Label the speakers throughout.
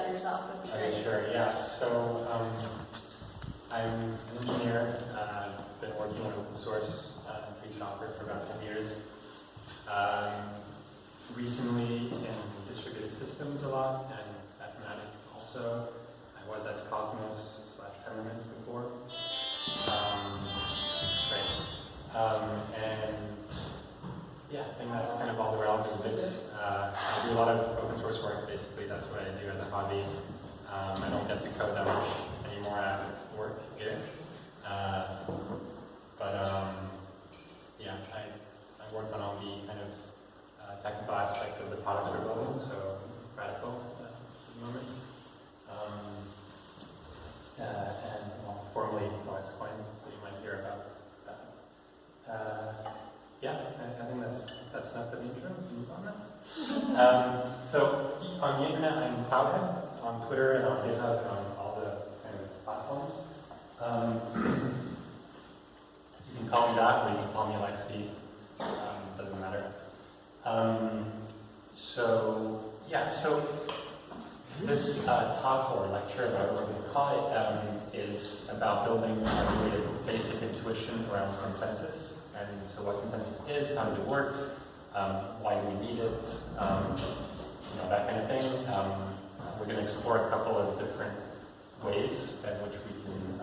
Speaker 1: about yourself would be great.
Speaker 2: Okay, sure, yeah. So I'm an engineer. I've been working on open source free software for about 10 years. Recently in distributed systems a lot, and mathematics also. I was at Cosmos/Firmament before. And yeah, I think that's kind of all the relevant bits. I do a lot of open source work, basically. That's what I do as a hobby. I don't get to code that much anymore at work here. Yeah, I work on all the kind of technical aspects of the products we're building, so radical at the moment. And formally Coin, so you might hear about that. Yeah, I think that's enough of the intro. Move on now. So on the internet, I'm Cloudhead on Twitter and on GitHub and on all the kind of platforms. You can call me that, or you can call me Alexis. Doesn't matter. So this talk or lecture, whatever we're going to call it, is about building a really basic intuition around consensus. And so what consensus is, how does it work, why do we need it, that kind of thing. We're going to explore a couple of different ways in which we can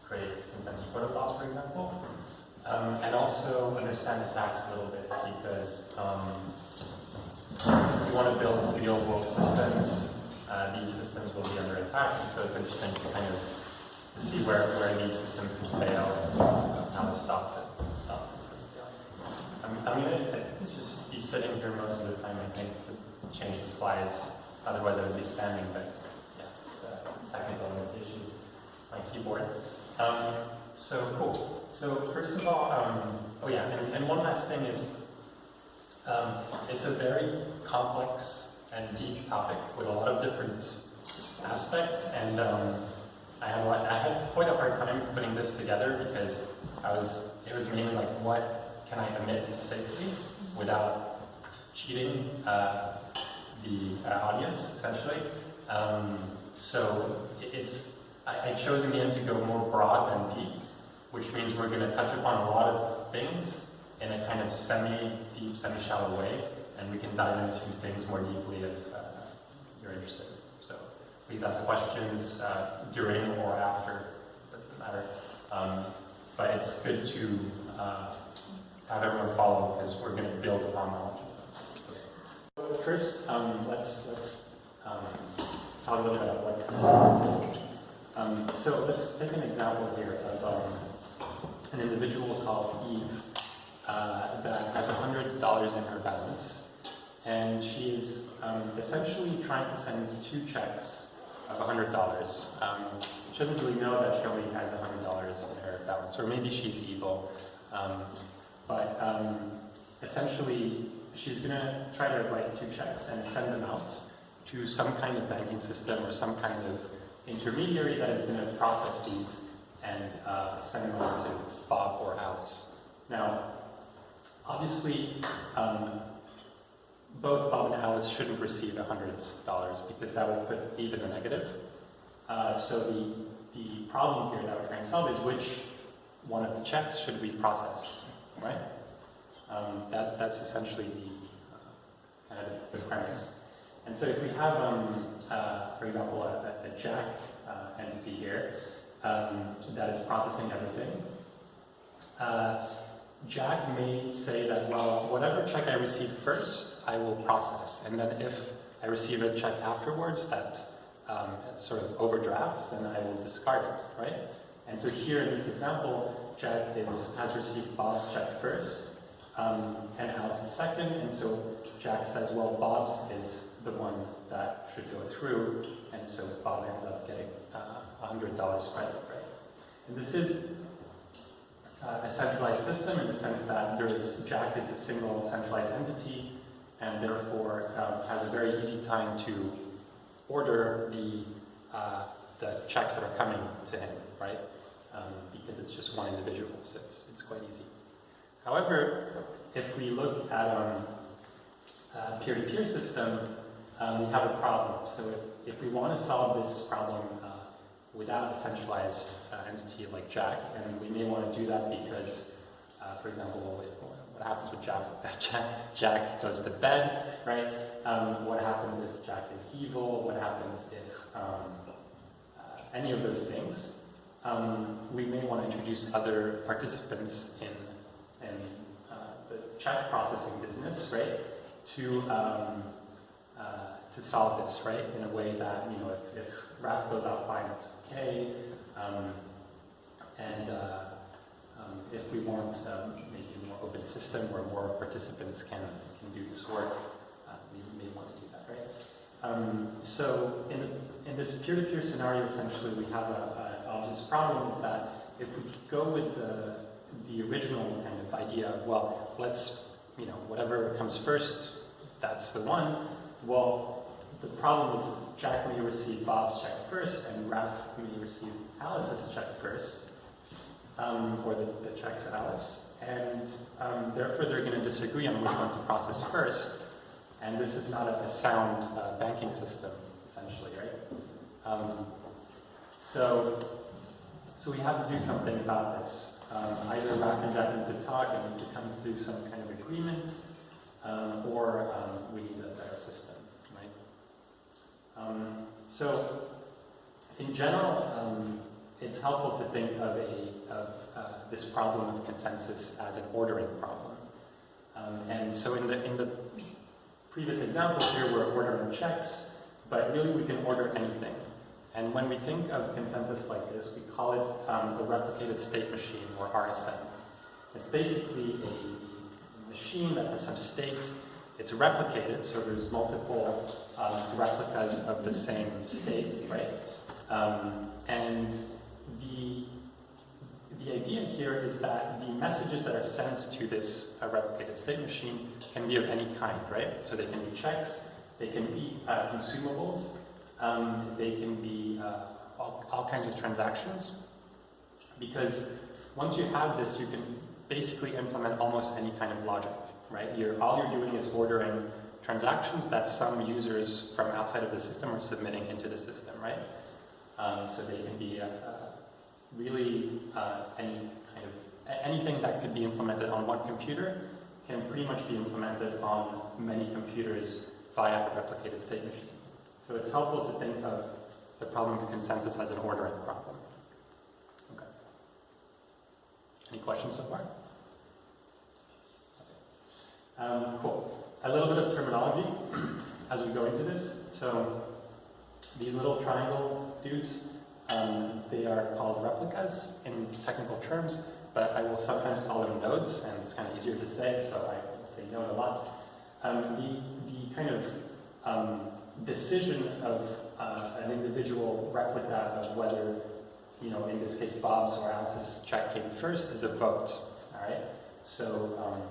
Speaker 2: create consensus protocols, for example. And also understand attacks a little bit, because if you want to build real world systems, these systems will be under attack, and so it's interesting to kind of see where these systems can fail, how to stop it. I'm going to just be sitting here most of the time, I think, to change the slides. Otherwise, I would be standing, but yeah, it's technical limitations. My keyboard. So cool. So first of all, and one last thing is, it's a very complex and deep topic with a lot of different aspects, and I had quite a hard time putting this together because it was mainly like, what can I omit safely without cheating the audience, essentially. So I chose in the end to go more broad than deep, which means we're going to touch upon a lot of things in a kind of semi-deep, semi-shallow way, and we can dive into things more deeply if you're interested. So please ask questions during or after, doesn't matter. But it's good to have everyone follow, because we're going to build upon knowledge. So first, let's talk a little bit about what consensus is. So let's take an example here of an individual called Eve that has $100 in her balance, and she's essentially trying to send 2 checks of $100. She doesn't really know that she only has $100 in her balance, or maybe she's evil. But essentially, she's going to try to write 2 checks and send them out to some kind of banking system or some kind of intermediary that is going to process these and send them on to Bob or Alice. Now, obviously, both Bob and Alice shouldn't receive $100 because that would put Eve in the negative. So the problem here that we're trying to solve is which one of the checks should we process, right? That's essentially the kind of the premise. And so if we have, for example, a Jack entity here that is processing everything, Jack may say that, well, whatever check I receive first, I will process. And then if I receive a check afterwards that sort of overdrafts, then I will discard it, right? And so here in this example, Jack has received Bob's check first, and Alice's second, and so Jack says, well, Bob's is the one that should go through, and so Bob ends up getting $100 credit, right? And this is a centralized system in the sense that Jack is a single centralized entity, and therefore has a very easy time to order the checks that are coming to him, right? Because it's just one individual, so it's quite easy. However, if we look at a peer-to-peer system, we have a problem. So if we want to solve this problem without a centralized entity like Jack, and we may want to do that because, for example, what happens with Jack goes to bed, right? What happens if Jack is evil? What happens if any of those things? We may want to introduce other participants in the check processing business, right? To solve this, right? In a way that, you know, if Raph goes out fine, it's okay. If we want maybe a more open system where more participants can do this work, we may want to do that, right? So in this peer-to-peer scenario, essentially, we have an obvious problem is that if we go with the original kind of idea of, well, let's, you know, whatever comes first, that's the one. Well, the problem is Jack may receive Bob's check first, and Raph may receive Alice's check first, or the check to Alice, and therefore they're going to disagree on which one to process first, and this is not a sound banking system, essentially, right? So we have to do something about this. Either Raph and Jack need to talk and need to come to some kind of agreement, or we need a better system, right? So in general, it's helpful to think of this problem of consensus as an ordering problem. And so in the previous example here, we're ordering checks, but really we can order anything. And when we think of consensus like this, we call it the replicated state machine, or RSM. It's basically a machine that has some state. It's replicated, so there's multiple replicas of the same state, right? And the idea here is that the messages that are sent to this replicated state machine can be of any kind, right? So they can be checks, they can be consumables, they can be all kinds of transactions. Because once you have this, you can basically implement almost any kind of logic, right? All you're doing is ordering transactions that some users from outside of the system are submitting into the system, right? So they can be really anything that could be implemented on one computer can pretty much be implemented on many computers via a replicated state machine. So it's helpful to think of the problem of consensus as an ordering problem. Okay. Any questions so far? Okay. Cool. A little bit of terminology as we go into this. So these little triangle dudes, they are called replicas in technical terms, but I will sometimes call them nodes, and it's kind of easier to say, so I say node a lot. The kind of decision of an individual replica of whether, you know, in this case Bob's or Alice's check came first is a vote, all right? So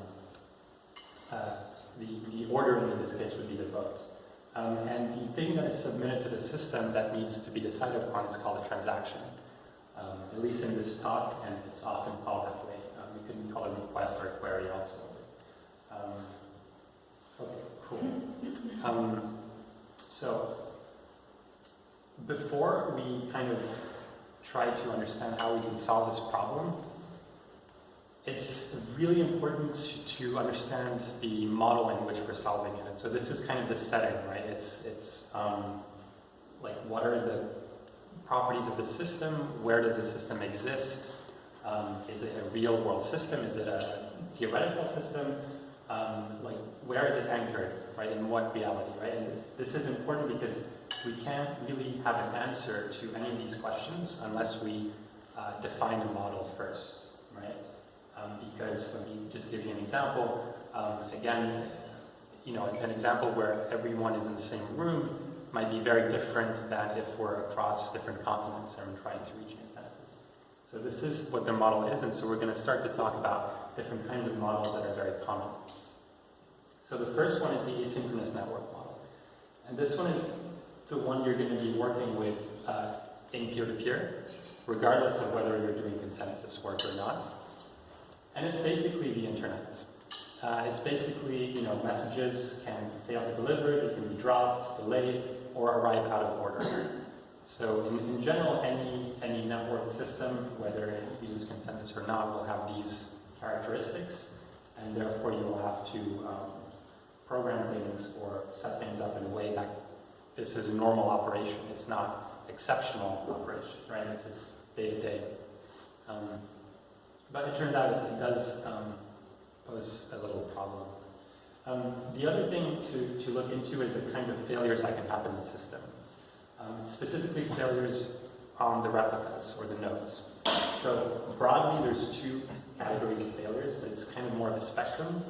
Speaker 2: the ordering in this case would be the vote. And the thing that is submitted to the system that needs to be decided upon is called a transaction. At least in this talk, and it's often called that way. We could call it a request or a query also. Okay, cool. So, before we kind of try to understand how we can solve this problem, it's really important to understand the model in which we're solving it. And so this is kind of the setting, right? It's like, what are the properties of the system? Where does the system exist? Is it a real world system? Is it a theoretical system? Like, where is it anchored, right? In what reality, right? And this is important because we can't really have an answer to any of these questions unless we define a model first, right? Because, let me just give you an example. Again, you know, an example where everyone is in the same room might be very different than if we're across different continents and we're trying to reach consensus. So this is what the model is, and so we're going to start to talk about different kinds of models that are very common. So the first one is the asynchronous network model. And this one is the one you're going to be working with in peer-to-peer, regardless of whether you're doing consensus work or not. And it's basically the internet. It's basically, messages can fail to deliver, they can be dropped, delayed, or arrive out of order. So in general, any network system, whether it uses consensus or not, will have these characteristics, and therefore you will have to program things or set things up in a way that this is a normal operation. It's not exceptional operation, right? This is day-to-day. But it turns out it does pose a little problem. The other thing to look into is the kinds of failures that can happen in the system. Specifically failures on the replicas or the nodes. So broadly there's two categories of failures, but it's kind of more of a spectrum.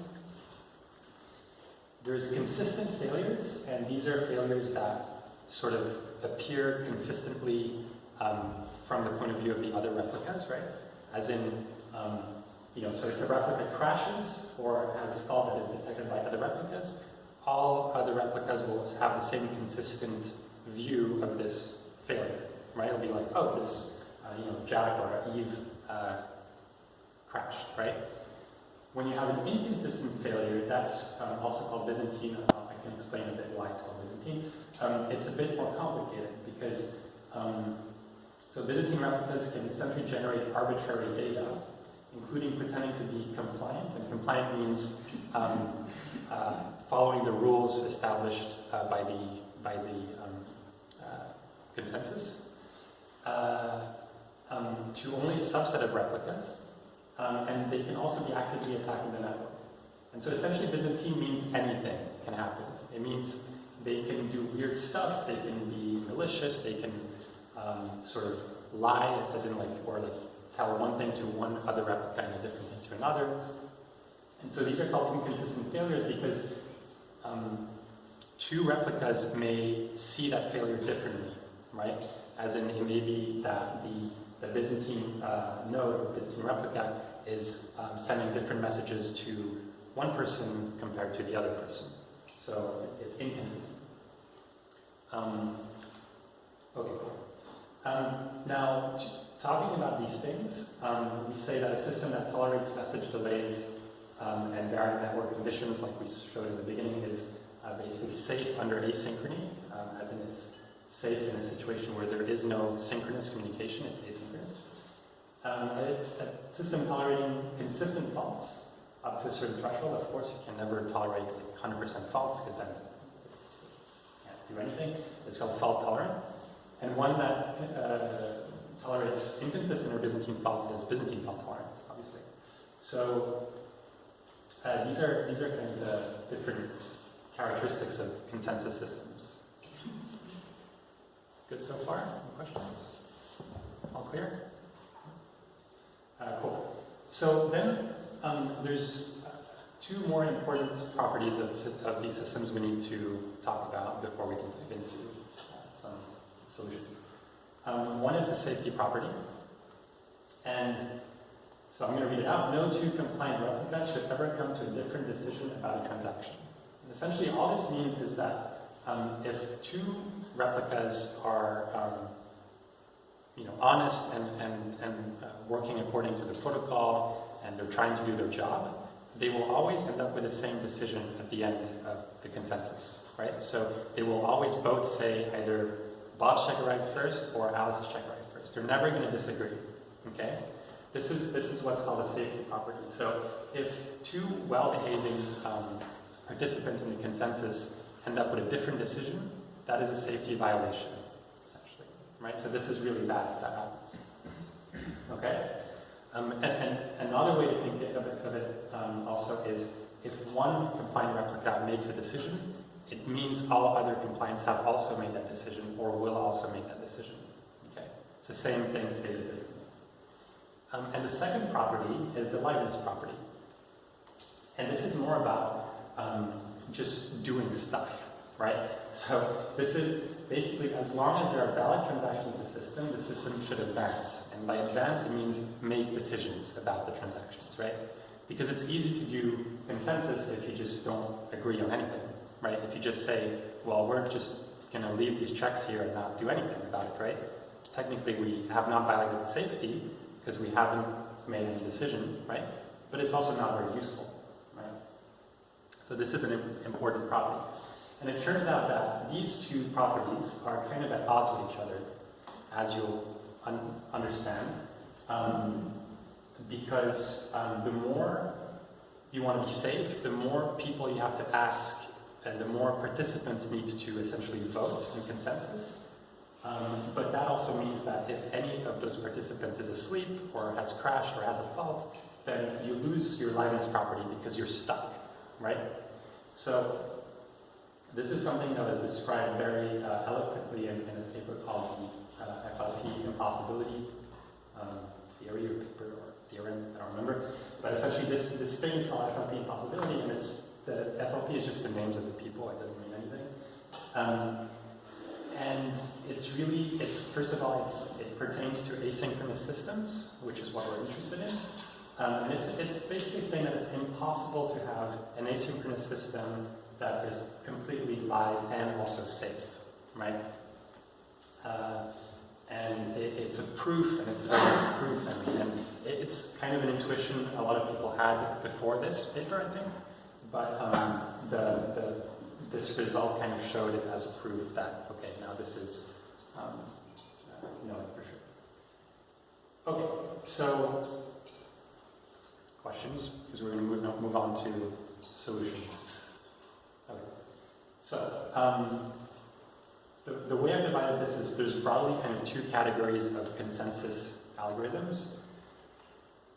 Speaker 2: There's consistent failures, and these are failures that sort of appear consistently from the point of view of the other replicas, right? As in, so if a replica crashes or has a fault that is detected by other replicas, all other replicas will have the same consistent view of this failure, right? It'll be like, oh, this, Jack or Eve crashed, right? When you have an inconsistent failure, that's also called Byzantine. I can explain a bit why it's called Byzantine. It's a bit more complicated because, so Byzantine replicas can essentially generate arbitrary data, including pretending to be compliant. And compliant means following the rules established by the consensus to only a subset of replicas. And they can also be actively attacking the network. And so essentially Byzantine means anything can happen. It means they can do weird stuff, they can be malicious, they can sort of lie, as in tell one thing to one other replica and a different thing to another. And so these are called inconsistent failures because two replicas may see that failure differently, right? As in, it may be that the Byzantine node or Byzantine replica is sending different messages to one person compared to the other person. So it's inconsistent. Okay, cool. Now, talking about these things, we say that a system that tolerates message delays and varying network conditions, like we showed in the beginning, is basically safe under asynchrony, as in it's safe in a situation where there is no synchronous communication, it's asynchronous. A system tolerating consistent faults up to a certain threshold. Of course, you can never tolerate 100% faults because then it can't do anything. It's called fault tolerant. And one that tolerates inconsistent or Byzantine faults is Byzantine fault tolerant, obviously. So these are kind of the different characteristics of consensus systems. Good so far? Any questions? All clear? Cool. So then there's two more important properties of these systems we need to talk about before we can dive into some solutions. One is the safety property. And so I'm going to read it out. No two compliant replicas should ever come to a different decision about a transaction. And essentially all this means is that if two replicas are honest and working according to the protocol, and they're trying to do their job, they will always end up with the same decision at the end of the consensus, right? So they will always both say either Bob's check arrived first or Alice's check arrived first. They're never going to disagree, okay? This is what's called a safety property. So if two well-behaving participants in the consensus end up with a different decision, that is a safety violation, essentially, right? So this is really bad if that happens, okay? And another way to think of it also is if one compliant replica makes a decision, it means all other compliants have also made that decision or will also make that decision, okay? It's the same thing stated differently. And the second property is the liveness property. And this is more about just doing stuff, right? So this is basically, as long as there are valid transactions in the system should advance. And by advance, it means make decisions about the transactions, right? Because it's easy to do consensus if you just don't agree on anything, right? If you just say, well, we're just going to leave these checks here and not do anything about it, right? Technically, we have not violated safety because we haven't made any decision, right? But it's also not very useful, right? So this is an important property. And it turns out that these two properties are kind of at odds with each other, as you'll understand, because the more you want to be safe, the more people you have to ask, and the more participants need to essentially vote in consensus. But that also means that if any of those participants is asleep, or has crashed, or has a fault, then you lose your liveness property because you're stuck, right? So this is something that was described very eloquently in a paper called the FLP impossibility theory, or paper, or theorem, I don't remember. But essentially this thing is called FLP impossibility, and the FLP is just the names of the people, it doesn't mean anything. And first of all, it pertains to asynchronous systems, which is what we're interested in. And it's basically saying that it's impossible to have an asynchronous system that is completely live and also safe, right? And it's a proof, and it's a very nice proof, and it's kind of an intuition a lot of people had before this paper, I think. But this result kind of showed it as a proof that, okay, now this is, for sure. Okay, so questions, because we're going to move on to solutions. Okay, so the way I've divided this is there's broadly kind of two categories of consensus algorithms.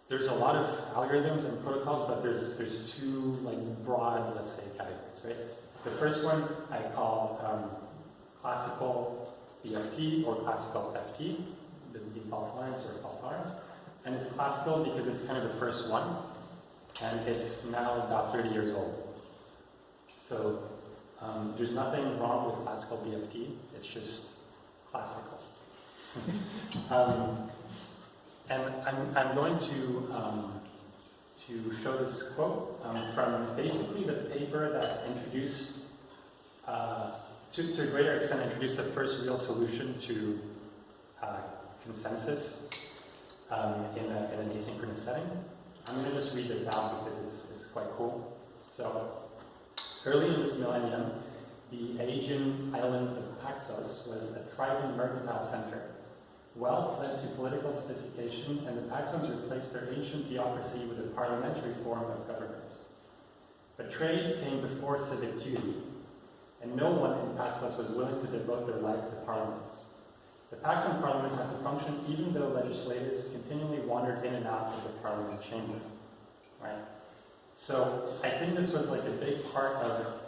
Speaker 2: There's a lot of algorithms and protocols, but there's two broad, let's say, categories, right? The first one I call classical BFT or classical FT, Byzantine fault tolerance or fault tolerance. And it's classical because it's kind of the first one, and it's now about 30 years old. So there's nothing wrong with classical BFT, it's just classical. And I'm going to show this quote from basically the paper that introduced, to a greater extent, introduced the first real solution to consensus in an asynchronous setting. I'm going to just read this out because it's quite cool. So, early in this millennium, the Aegean island of Paxos was a thriving mercantile center. Wealth led to political sophistication, and the Paxons replaced their ancient theocracy with a parliamentary form of government. But trade came before civic duty, and no one in Paxos was willing to devote their life to parliament. The Paxon parliament had to function even though legislators continually wandered in and out of the parliament chamber. Right? So I think this was a big part of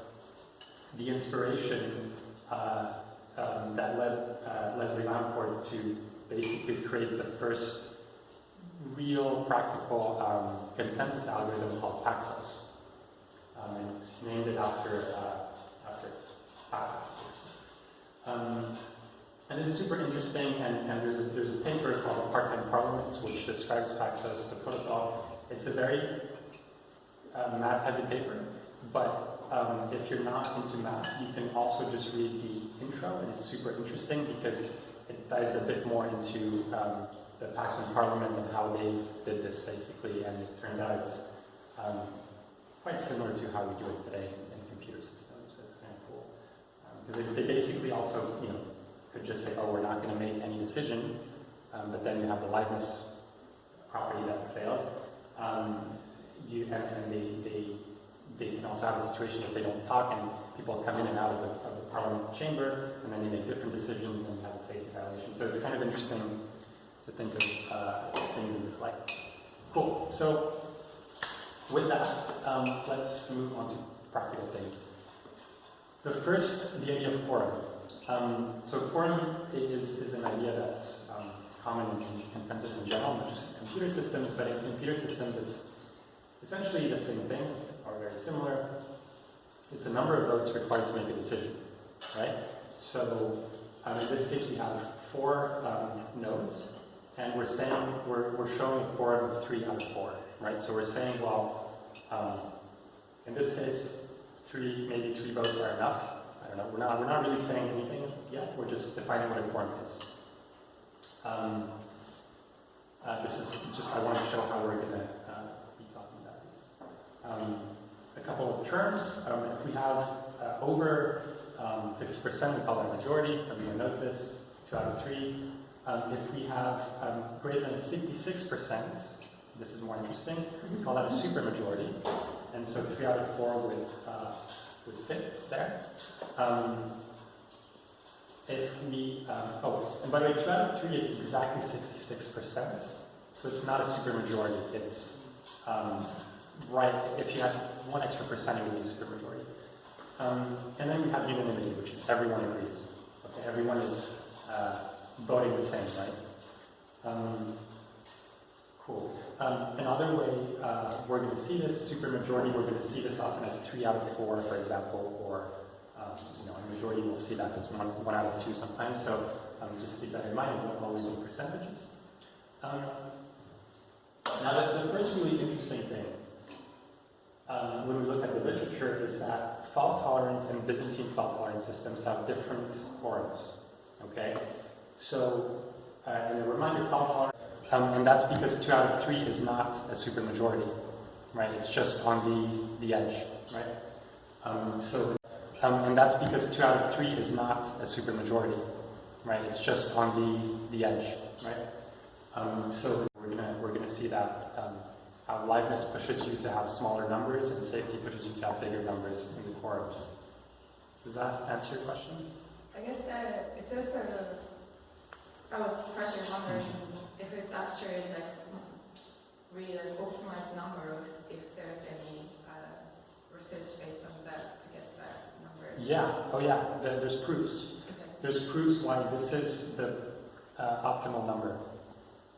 Speaker 2: the inspiration that led Leslie Lamport to basically create the first real practical consensus algorithm called Paxos. And it's named it after Paxos. And this is super interesting, and there's a paper called Part-Time Parliaments which describes Paxos, the protocol. It's a very math-heavy paper, but if you're not into math, you can also just read the intro, and it's super interesting because it dives a bit more into the Paxon Parliament and how they did this, basically, and it turns out it's quite similar to how we do it today in computer systems, so it's kind of cool. Because they basically also, could just say, oh, we're not going to make any decision, but then you have the liveness property that fails. They can also have a situation if they don't talk and people come in and out of the parliament chamber, and then they make different decisions and you have a safety violation. So it's kind of interesting to think of things in this light. Cool. So with that, let's move on to practical things. So first, the idea of quorum. So quorum is an idea that's common in consensus in general, not just in computer systems, but in computer systems it's essentially the same thing, or very similar. It's the number of votes required to make a decision, right? So in this case we have 4 nodes, and we're saying, we're showing a quorum of 3 out of 4, right? So we're saying, well, in this case, maybe 3 votes are enough. I don't know, we're not really saying anything yet, we're just defining what a quorum is. This is just, I want to show how we're going to be talking about this. A couple of terms. If we have over 50%, we call that a majority. Everyone knows this. 2 out of 3. If we have greater than 66%, this is more interesting. We call that a supermajority. And so 3 out of 4 would fit there. If we, and by the way, 2 out of 3 is exactly 66%. So it's not a supermajority. It's right, if you have 1 extra percent, it would be a supermajority. And then we have unanimity, which is everyone agrees. Okay, everyone is voting the same, right? Cool. Another way we're going to see this supermajority, we're going to see this often as 3 out of 4, for example, or a majority we'll see that as 1 out of 2 sometimes. So just keep that in mind. It won't always be percentages. Now, the first really interesting thing when we look at the literature is that fault-tolerant and Byzantine fault-tolerant systems have different quorums. Okay, so and a reminder, fault-tolerant, and that's because 2 out of 3 is not a supermajority, right? It's just on the edge, right? And that's because 2 out of 3 is not a supermajority, right? It's just on the edge, right? So we're gonna see that how liveness pushes you to have smaller numbers and safety pushes you to have bigger numbers in the quorums. Does that answer your question?
Speaker 1: I guess it's also I was wondering if it's actually really an optimized number, or if there's any research based on that to get that number.
Speaker 2: Yeah. Oh yeah. There's proofs.
Speaker 1: Okay.
Speaker 2: There's proofs why this is the optimal number.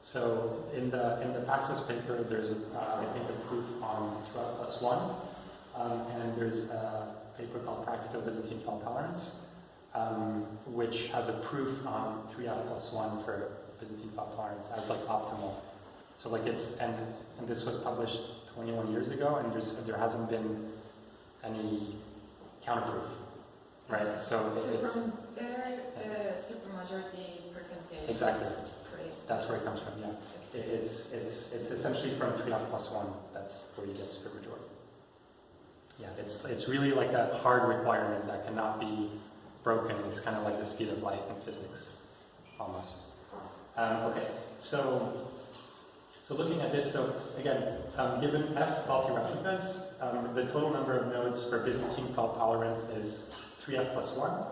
Speaker 2: So in the Paxos paper, there's I think a proof on 12+1, and there's a paper called Practical Byzantine Fault Tolerance, which has a proof on 3f+1 for Byzantine fault tolerance as optimal. So and this was published 21 years ago, and there hasn't been any counterproof, right? So it's
Speaker 1: from there, the supermajority percentage.
Speaker 2: Exactly.
Speaker 1: Great.
Speaker 2: That's where it comes from. Yeah, it's essentially from 3f+1. That's where you get supermajority. Yeah, it's really like a hard requirement that cannot be broken. It's kind of like the speed of light in physics, almost. Okay, so looking at this, so again, given F faulty replicas, the total number of nodes for Byzantine fault tolerance is 3f+1,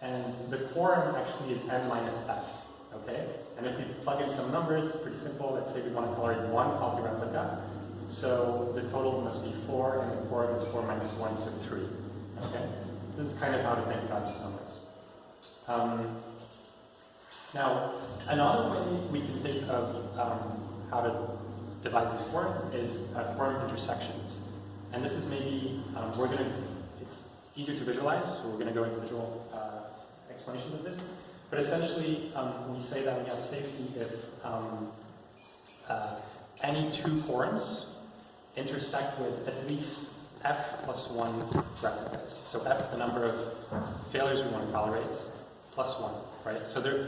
Speaker 2: and the quorum actually is n minus f, okay? And if we plug in some numbers, pretty simple, let's say we want to tolerate 1 faulty replica, so the total must be 4, and the quorum is 4 minus 1, so 3, okay? This is kind of how to think about these numbers. Now, another way we can think of how to devise these quorums is quorum intersections. And this is maybe, it's easier to visualize, so we're going to go into visual explanations of this. But essentially, we say that we have safety if any 2 quorums intersect with at least f+1 replicas. So f, the number of failures we want to tolerate, +1, right? So there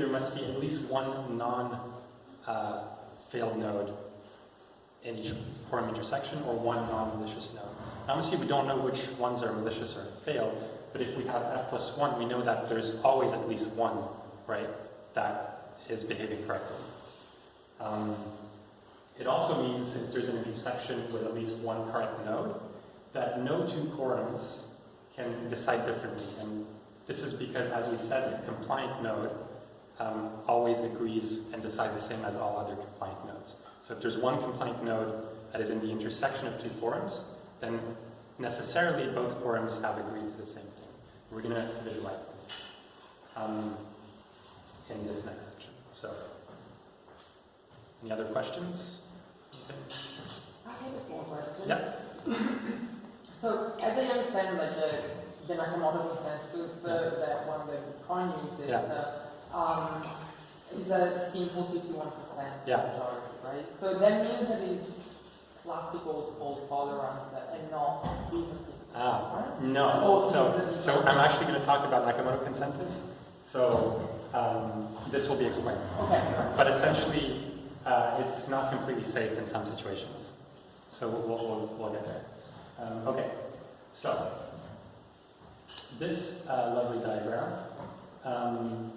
Speaker 2: must be at least 1 non-failed node in each quorum intersection, or 1 non-malicious node. Now, obviously, we don't know which ones are malicious or failed, but if we have f+1, we know that there's always at least 1, right, that is behaving correctly. It also means, since there's an intersection with at least 1 correct node, that no 2 quorums can decide differently. And this is because, as we said, the compliant node always agrees and decides the same as all other compliant nodes. So if there's 1 compliant node that is in the intersection of 2 quorums, then necessarily both quorums have agreed to the same thing. We're going to visualize this in this next section. So, any other questions?
Speaker 3: I have a small question.
Speaker 2: Yeah.
Speaker 3: So, as I understand, the Nakamoto Consensus, that one that Coin uses, is a simple 51% majority, right? So that means that it's classical fault tolerance and not Byzantine. Right?
Speaker 2: No. So I'm actually going to talk about Nakamoto Consensus. So this will be explained.
Speaker 3: Okay.
Speaker 2: But essentially, it's not completely safe in some situations. So we'll get there. Okay, so this lovely diagram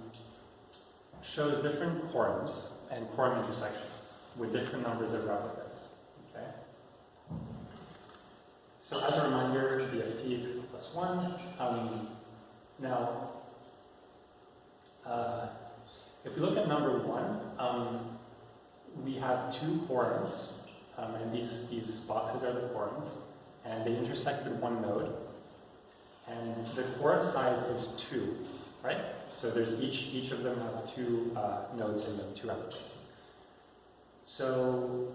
Speaker 2: shows different quorums and quorum intersections with different numbers of replicas. Okay. So as a reminder, we have phi plus 1. Now, if we look at number 1, we have two quorums, and these boxes are the quorums, and they intersect with one node, and the quorum size is 2, right? So there's each of them have two nodes in them, two replicas. So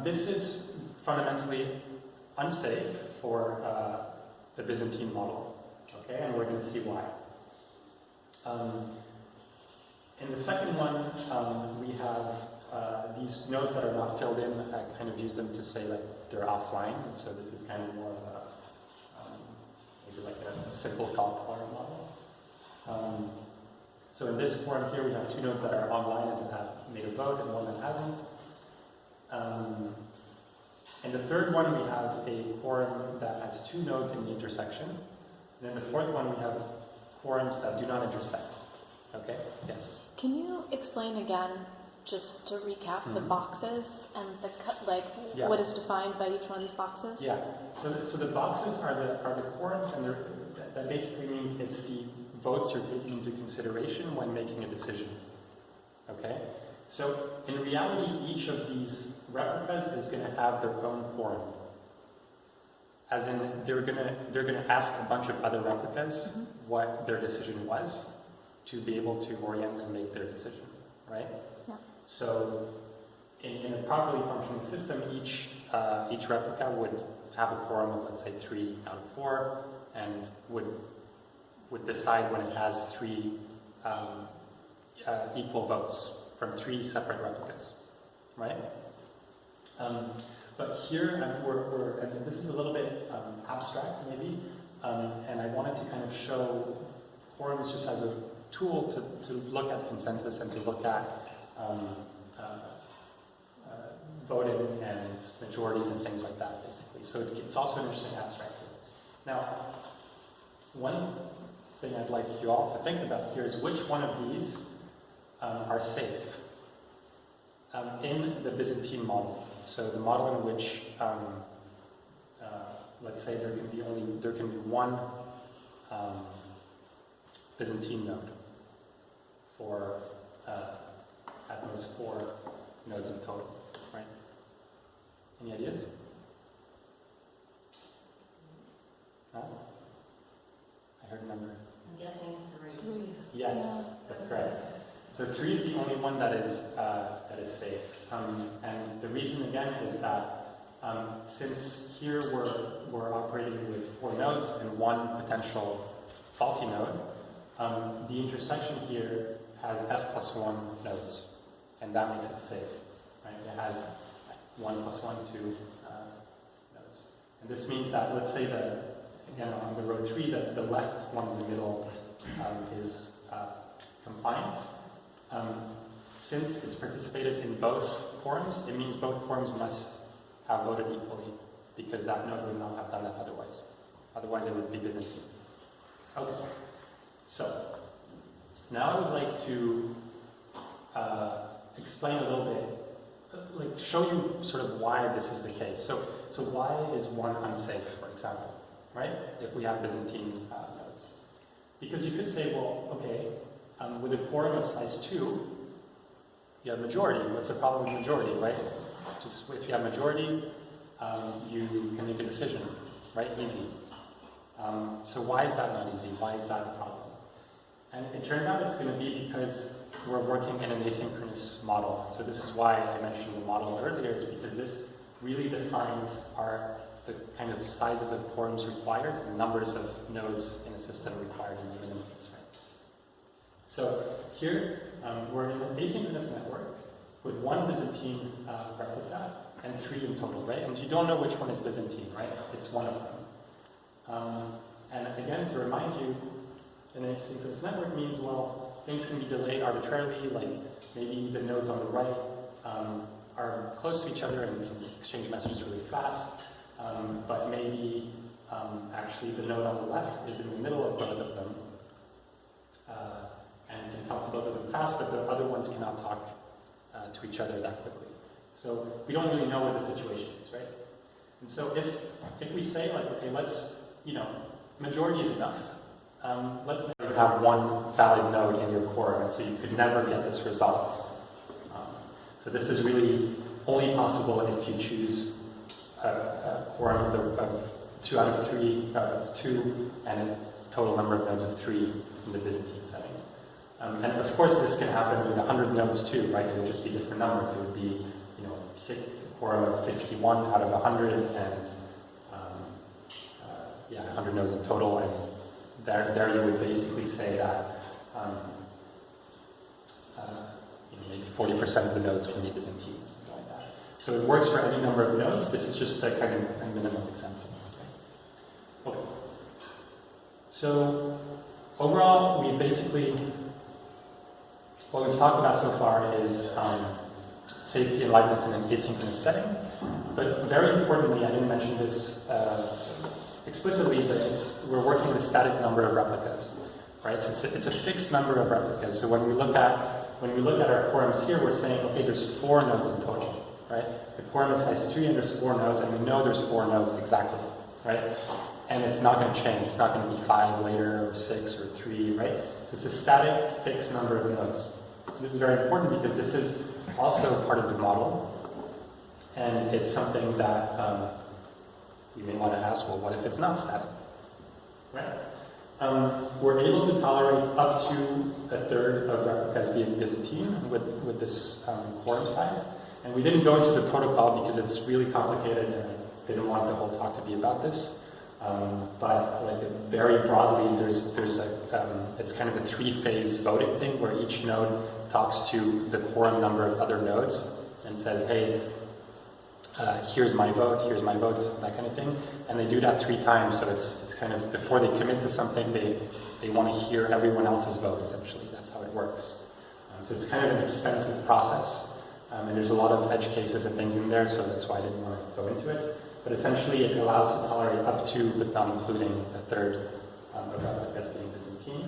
Speaker 2: this is fundamentally unsafe for the Byzantine model, okay? And we're going to see why. In the second one, we have these nodes that are not filled in. I kind of use them to say like they're offline. So this is kind of more of a maybe like a simple fault tolerant model. So in this form here, we have two nodes that are online and have made a vote, and one that hasn't. In the third one, we have a quorum that has two nodes in the intersection. And in the fourth one, we have quorums that do not intersect. Okay? Yes?
Speaker 4: Can you explain again, just to recap, the boxes and the what is defined by each one of these boxes?
Speaker 2: Yeah. So the boxes are the quorums, and that basically means it's the votes you're taking into consideration when making a decision. Okay? So in reality, each of these replicas is going to have their own quorum. As in, they're going to ask a bunch of other replicas what their decision was to be able to orient and make their decision, right?
Speaker 4: Yeah.
Speaker 2: So in a properly functioning system, each replica would have a quorum of, let's say, 3 out of 4, and would decide when it has 3 equal votes from 3 separate replicas, right? But here, and this is a little bit abstract, maybe, and I wanted to kind of show quorums just as a tool to look at consensus and to look at voting and majorities and things like that, basically. So it's also an interesting abstract tool. Now, one thing I'd like you all to think about here is which one of these are safe in the Byzantine model. So the model in which, let's say there can be one Byzantine node for at most 4 nodes in total, right? Any ideas? No? I heard a number.
Speaker 5: I'm guessing 3.
Speaker 2: Yes,
Speaker 4: Yeah.
Speaker 2: that's correct. So 3 is the only one that is safe, and the reason again is that since here we're operating with 4 nodes and 1 potential faulty node, the intersection here has f plus 1 nodes, and that makes it safe, right? It has 1 plus 1, 2 nodes, and this means that, let's say again on the row 3, the left one in the middle is compliant. Since it's participated in both quorums, it means both quorums must have voted equally, because that node would not have done that otherwise. Otherwise, it would be Byzantine. Okay. So, now I would like to explain a little bit, show you sort of why this is the case. So why is 1 unsafe, for example, right? If we have Byzantine nodes. Because you could say, well, okay, with a quorum of size 2, you have majority. What's the problem with majority, right? Just if you have majority, you can make a decision, right? Easy. So why is that not easy? Why is that a problem? And it turns out it's going to be because we're working in an asynchronous model. So this is why I mentioned the model earlier, is because this really defines the kind of sizes of quorums required and numbers of nodes in a system required in the minimum case, right? So here, we're in an asynchronous network with 1 Byzantine replica and 3 in total, right? And you don't know which one is Byzantine, right? It's one of them. And again, to remind you, an asynchronous network means, well, things can be delayed arbitrarily, like maybe the nodes on the right are close to each other and can exchange messages really fast. but maybe actually the node on the left is in the middle of both of them and can talk to both of them fast, but the other ones cannot talk to each other that quickly. So we don't really know what the situation is, right? And so if we say, like, okay, let's, majority is enough. Let's have one valid node in your quorum, and so you could never get this result. So this is really only possible if you choose a quorum of 2 out of 3, 2, and a total number of nodes of 3 in the Byzantine setting. And of course, this can happen with 100 nodes too, right? It would just be different numbers. It would be, a quorum of 51 out of 100, and 100 nodes in total. And there you would basically say that maybe 40% of the nodes can be Byzantine, something like that. So it works for any number of nodes. This is just a kind of a minimum example. Okay. So overall, we basically, what we've talked about so far is safety and liveness in an asynchronous setting. But very importantly, I didn't mention this explicitly, but we're working with a static number of replicas, right? So it's a fixed number of replicas. So when we look at our quorums here, we're saying, okay, there's 4 nodes in total, right? The quorum is size 3 and there's 4 nodes, and we know there's 4 nodes exactly, right? And it's not going to change. It's not going to be 5 later, or 6, or 3, right? So it's a static, fixed number of nodes. This is very important because this is also part of the model, and it's something that you may want to ask, well, what if it's not static, right? We're able to tolerate up to a third of replicas being Byzantine with this quorum size. And we didn't go into the protocol because it's really complicated and I didn't want the whole talk to be about this. But like very broadly, there's it's kind of a 3-phase voting thing where each node talks to the quorum number of other nodes and says, hey, here's my vote, that kind of thing. And they do that 3 times, so it's kind of, before they commit to something, they want to hear everyone else's vote, essentially. That's how it works. So it's kind of an expensive process, and there's a lot of edge cases and things in there, so that's why I didn't want to go into it. But essentially, it allows to tolerate up to, but not including, a third of replicas being Byzantine,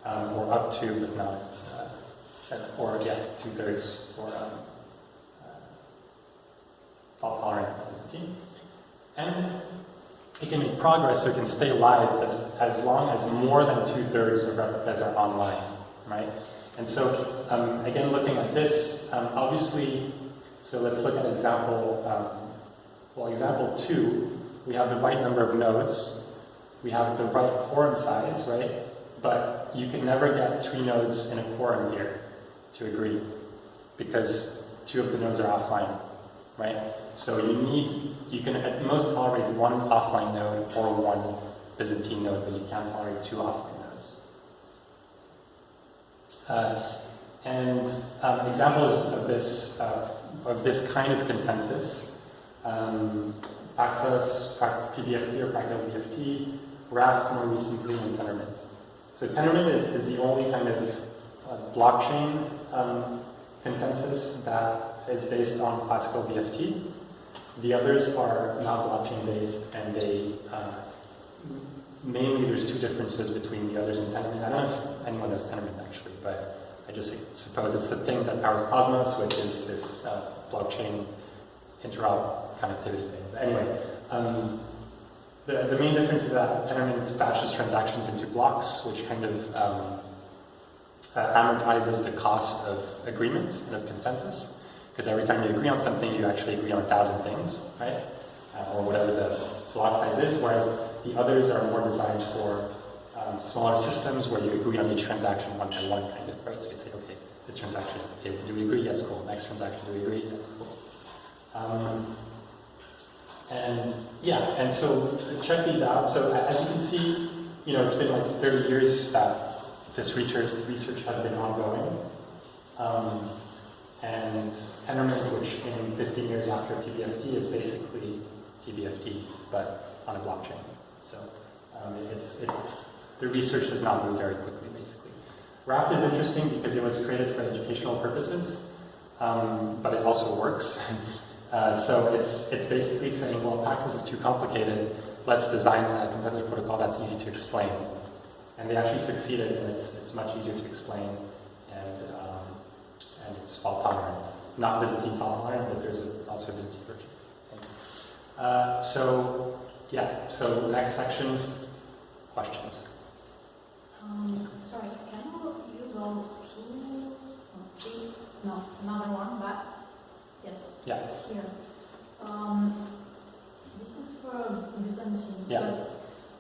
Speaker 2: or up to, but not, 2/3 for fault tolerant Byzantine. And it can make progress, so it can stay alive as long as more than 2/3 of replicas are online, right? And so, again, looking at this, obviously, so let's look at example, example 2, we have the right number of nodes, we have the right quorum size, right? But you can never get 3 nodes in a quorum here to agree, because 2 of the nodes are offline, right? So you can at most tolerate 1 offline node or 1 Byzantine node, but you can't tolerate 2 offline nodes. Examples of this kind of consensus, AccessP2P or Practical BFT, Raft more recently, and Tendermint. So Tendermint is the only kind of blockchain consensus that is based on classical BFT. The others are not blockchain based, and they mainly there's 2 differences between the others and Tendermint. I don't know if anyone knows Tendermint actually, but I just suppose it's the thing that powers Cosmos, which is this blockchain interop connectivity thing. But anyway, the main difference is that Tendermint batches transactions into blocks, which kind of amortizes the cost of agreement and of consensus. Because every time you agree on something, you actually agree on 1,000 things, right? Or whatever the block size is, whereas the others are more designed for smaller systems where you agree on each transaction one by one, kind of, right? So you say, okay, this transaction, okay, do we agree? Yes, cool. Next transaction, do we agree? Yes, cool. And so check these out. So as you can see, it's been like 30 years that this research has been ongoing. And Tendermint, which came 15 years after PBFT, is basically PBFT, but on a blockchain. So the research does not move very quickly, basically. Raft is interesting because it was created for educational purposes, but it also works. So it's basically saying, well, if access is too complicated, let's design a consensus protocol that's easy to explain. And they actually succeeded, and it's much easier to explain, and it's fault tolerant. Not Byzantine fault tolerant, but there's also a Byzantine version. So next section, questions.
Speaker 1: Sorry, can you go three? No, another one back. Yes.
Speaker 2: Yeah.
Speaker 1: Here. This is for Byzantine.
Speaker 2: Yeah.
Speaker 1: But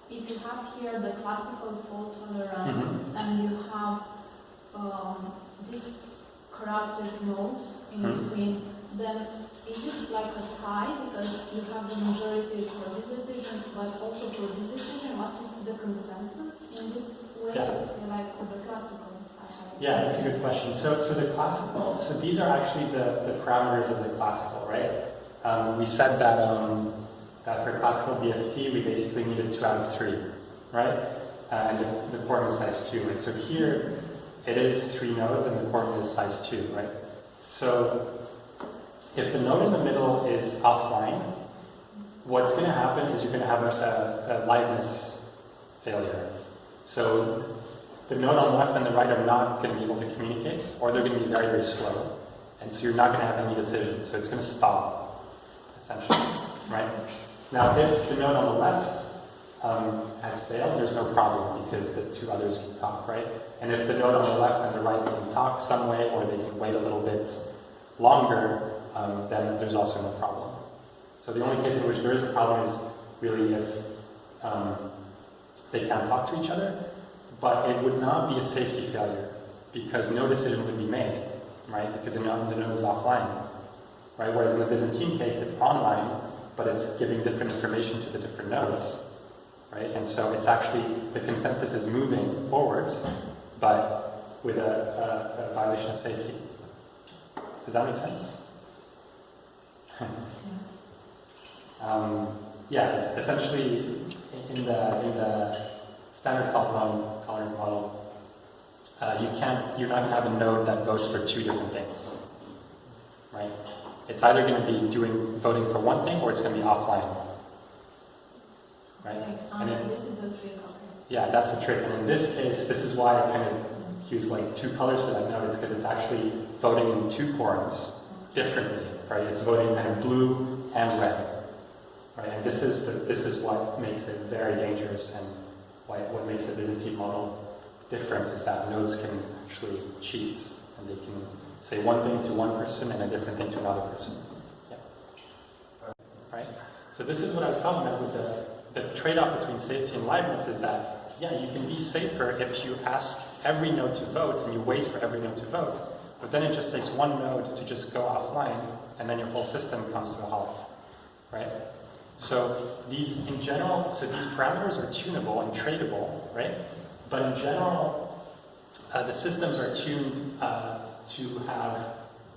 Speaker 1: if you have here the classical fault tolerance
Speaker 2: Mm-hmm.
Speaker 1: and you have this corrupted node in
Speaker 2: Mhm.
Speaker 1: between, then is it like a tie because you have the majority for this decision, but also for this decision? What is the consensus in this way?
Speaker 2: Yeah.
Speaker 1: Like for the classical?
Speaker 2: Yeah, that's a good question. So the classical, so these are actually the parameters of the classical, right? We said that that for classical DFT, we basically needed 2 out of 3, right? And the quorum is size 2. And so here, it is 3 nodes and the quorum is size 2, right? So if the node in the middle is offline, what's going to happen is you're going to have a liveness failure. So the node on the left and the right are not going to be able to communicate, or they're going to be very, very slow. And so you're not going to have any decision. So it's going to stop, essentially, right? Now, if the node on the left has failed, there's no problem because the 2 others can talk, right? And if the node on the left and the right can talk some way, or they can wait a little bit longer, then there's also no problem. So the only case in which there is a problem is really if they can't talk to each other, but it would not be a safety failure because no decision would be made, right? Because the node is offline, right? Whereas in the Byzantine case, it's online, but it's giving different information to the different nodes, right? And so it's actually, the consensus is moving forwards, but with a violation of safety. Does that make sense? It's essentially in the standard fault tolerant model, you're not going to have a node that votes for 2 different things, right? It's either going to be voting for one thing or it's going to be offline, right?
Speaker 1: Okay. This is the trick. Okay.
Speaker 2: Yeah, that's the trick. And in this case, this is why I kind of use like 2 colors for that node. It's because it's actually voting in 2 quorums differently, right? It's voting kind of blue and red, right? And this is what makes it very dangerous, and what makes the Byzantine model different is that nodes can actually cheat, and they can say one thing to one person and a different thing to another person. Yeah. Right? So this is what I was talking about with the trade-off between safety and liveness is that, yeah, you can be safer if you ask every node to vote and you wait for every node to vote, but then it just takes one node to just go offline, and then your whole system comes to a halt, right? So these, in general, these parameters are tunable and tradable, right? But in general, the systems are tuned to have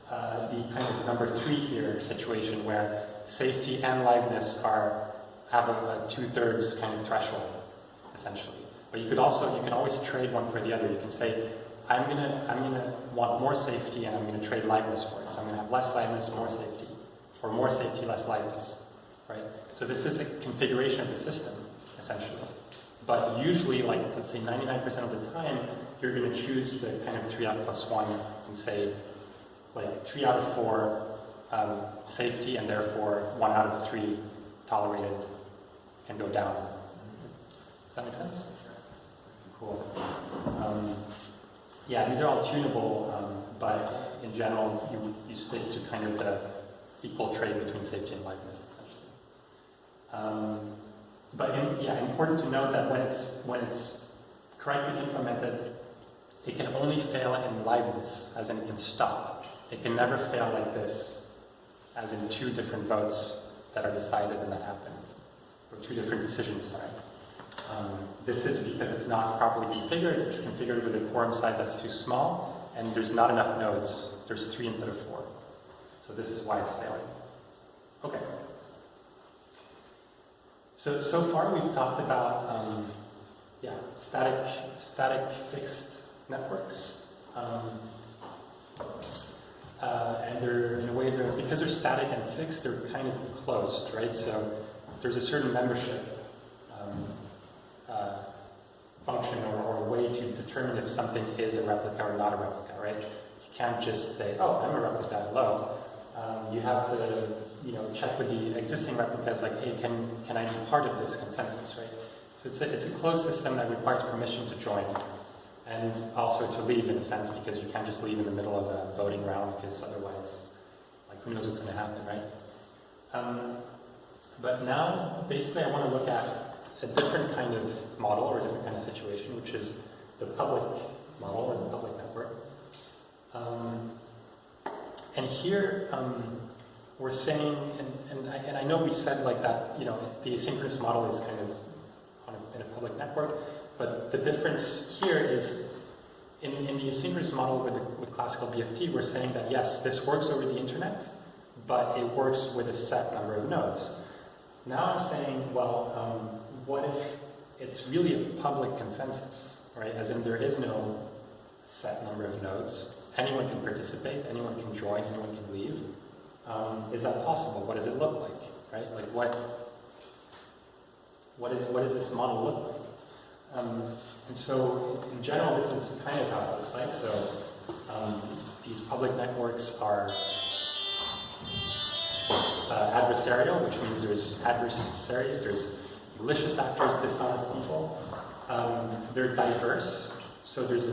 Speaker 2: the kind of number 3 here situation where safety and liveness have a 2/3 kind of threshold, essentially. But you can always trade one for the other. You can say, I'm gonna want more safety and I'm gonna trade liveness for it. So I'm gonna have less liveness, more safety, or more safety, less liveness, right? So this is a configuration of the system, essentially. But usually, like, let's say 99% of the time, you're going to choose the kind of 3F plus 1 and say, like, 3 out of 4 safety, and therefore 1 out of 3 tolerated can go down. Does that make sense? Cool. These are all tunable, but in general, you stick to kind of the equal trade between safety and liveness, essentially. Important to note that when it's correctly implemented, it can only fail in liveness, as in it can stop. It can never fail like this, as in 2 different votes that are decided and that happen, or 2 different decisions, sorry. This is because it's not properly configured. It's configured with a quorum size that's too small, and there's not enough nodes. There's 3 instead of 4. So this is why it's failing. Okay. So far we've talked about static fixed networks. and they're, in a way, because they're static and fixed, they're kind of closed, right? So there's a certain membership function or way to determine if something is a replica or not a replica, right? You can't just say, oh, I'm a replica, hello. You have to, check with the existing replicas, like, hey, can I be part of this consensus, right? So it's a closed system that requires permission to join, and also to leave, in a sense, because you can't just leave in the middle of a voting round, because otherwise, like, who knows what's going to happen, right? But now, basically, I want to look at a different kind of model or a different kind of situation, which is the public model or the public network. And here, we're saying, and I know we said like that, the asynchronous model is kind of in a public network, but the difference here is in the asynchronous model with classical BFT, we're saying that yes, this works over the internet, but it works with a set number of nodes. Now I'm saying, well, what if it's really a public consensus, right? As in there is no set number of nodes. Anyone can participate, anyone can join, anyone can leave. Is that possible? What does it look like, right? Like what does this model look like? And so in general, this is kind of how it looks like. So these public networks are adversarial, which means there's adversaries, there's malicious actors, dishonest people. They're diverse, so there's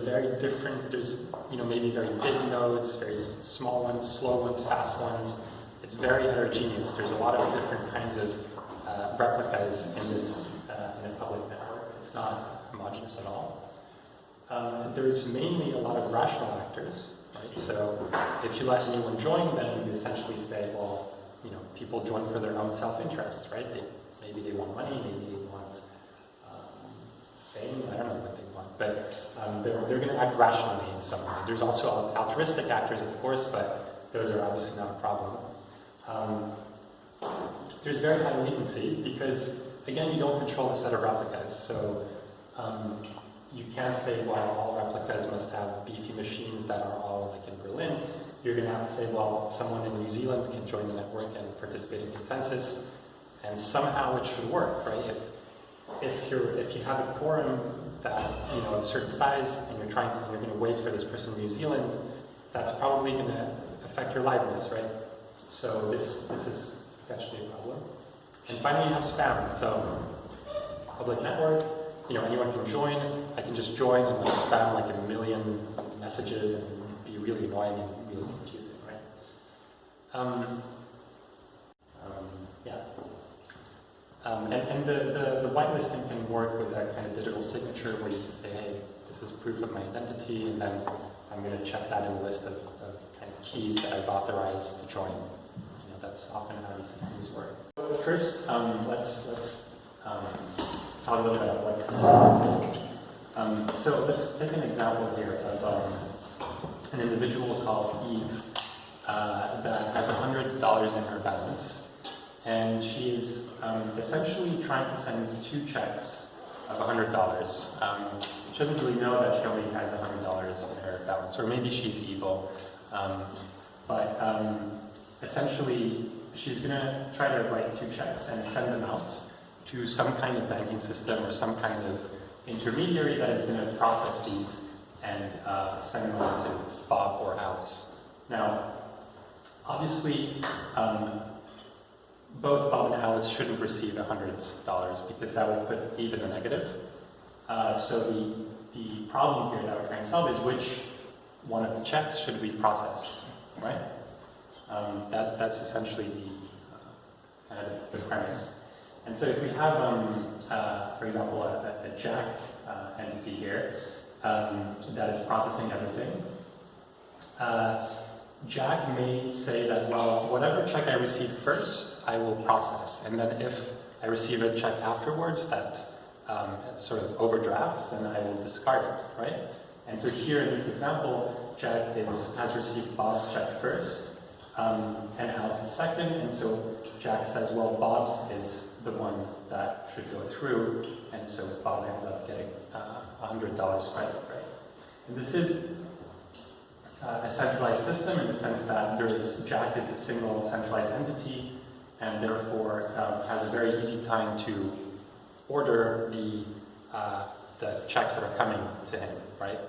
Speaker 2: maybe very big nodes, very small ones, slow ones, fast ones. It's very heterogeneous. There's a lot of different kinds of replicas in this in a public network. It's not homogeneous at all. There's mainly a lot of rational actors, right? So if you let anyone join, then you essentially say, well, people join for their own self-interest, right? Maybe they want money, maybe they want fame, I don't know what they want, but they're going to act rationally in some way. There's also altruistic actors, of course, but those are obviously not a problem. There's very high latency because, again, you don't control the set of replicas, so you can't say, well, all replicas must have beefy machines that are all like in Berlin. You're going to have to say, well, someone in New Zealand can join the network and participate in consensus, and somehow it should work, right? If you have a quorum that of a certain size, and you're going to wait for this person in New Zealand, that's probably going to affect your liveness, right? So this is potentially a problem. And finally, you have spam. So public network, anyone can join. I can just join and spam like 1 million messages and be really annoying and really confusing, right? And the whitelisting can work with that kind of digital signature where you can say, hey, this is proof of my identity, and then I'm going to check that in the list of kind of keys that I've authorized to join. That's often how these systems work. First, let's talk a little bit about what consensus is. So let's take an example here of an individual called Eve that has $100 in her balance, and she's essentially trying to send 2 checks of $100. She doesn't really know that she only has $100 in her balance, or maybe she's evil, but essentially she's going to try to write 2 checks and send them out to some kind of banking system or some kind of intermediary that is going to process these and send them on to Bob or Alice. Now, obviously, both Bob and Alice shouldn't receive $100 because that would put Eve in the negative. So the problem here that we're trying to solve is which one of the checks should we process, right? That's essentially the premise. And so if we have, for example, a Jack entity here that is processing everything, Jack may say that, well, whatever check I receive first, I will process. And then if I receive a check afterwards that sort of overdrafts, then I will discard it, right? And so here in this example, Jack has received Bob's check first, and Alice's second, and so Jack says, well, Bob's is the one that should go through, and so Bob ends up getting $100 credit, right? And this is a centralized system in the sense that Jack is a single centralized entity, and therefore has a very easy time to order the checks that are coming to him, right?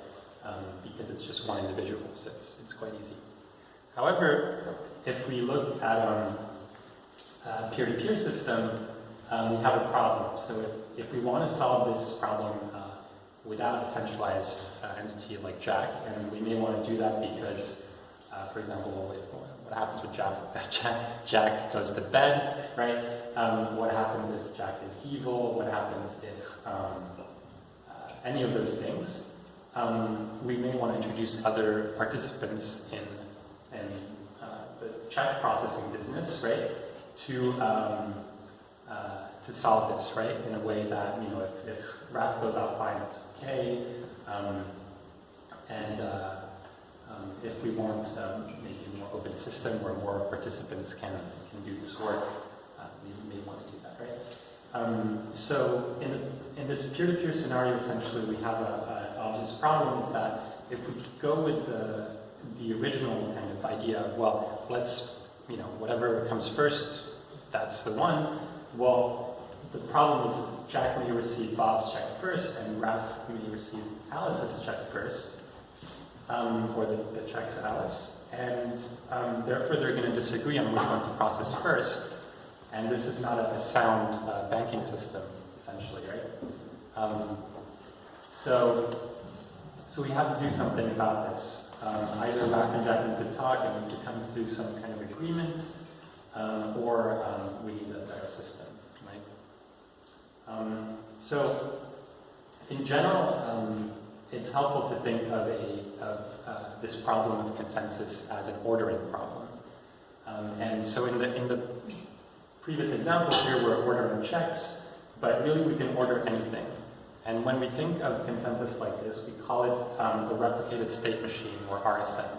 Speaker 2: Because it's just one individual, so it's quite easy. However, if we look at a peer-to-peer system, we have a problem. So if we want to solve this problem without a centralized entity like Jack, and we may want to do that because, for example, what happens with Jack goes to bed, right? What happens if Jack is evil? What happens if any of those things? We may want to introduce other participants in the check processing business, right? To solve this, right? In a way that, if Raph goes out fine, it's okay. If we want maybe a more open system where more participants can do this work, we may want to do that, right? So in this peer-to-peer scenario, essentially, we have an obvious problem is that if we go with the original kind of idea of, well, let's, whatever comes first, that's the one. Well, the problem is Jack may receive Bob's check first, and Raph may receive Alice's check first, or the check to Alice, and therefore they're going to disagree on which one to process first, and this is not a sound banking system, essentially, right? So we have to do something about this. Either Raph and Jack need to talk and need to come to some kind of agreement, or we need a better system, right? So in general, it's helpful to think of this problem of consensus as an ordering problem. And so in the previous example here, we're ordering checks, but really we can order anything. And when we think of consensus like this, we call it the replicated state machine, or RSM.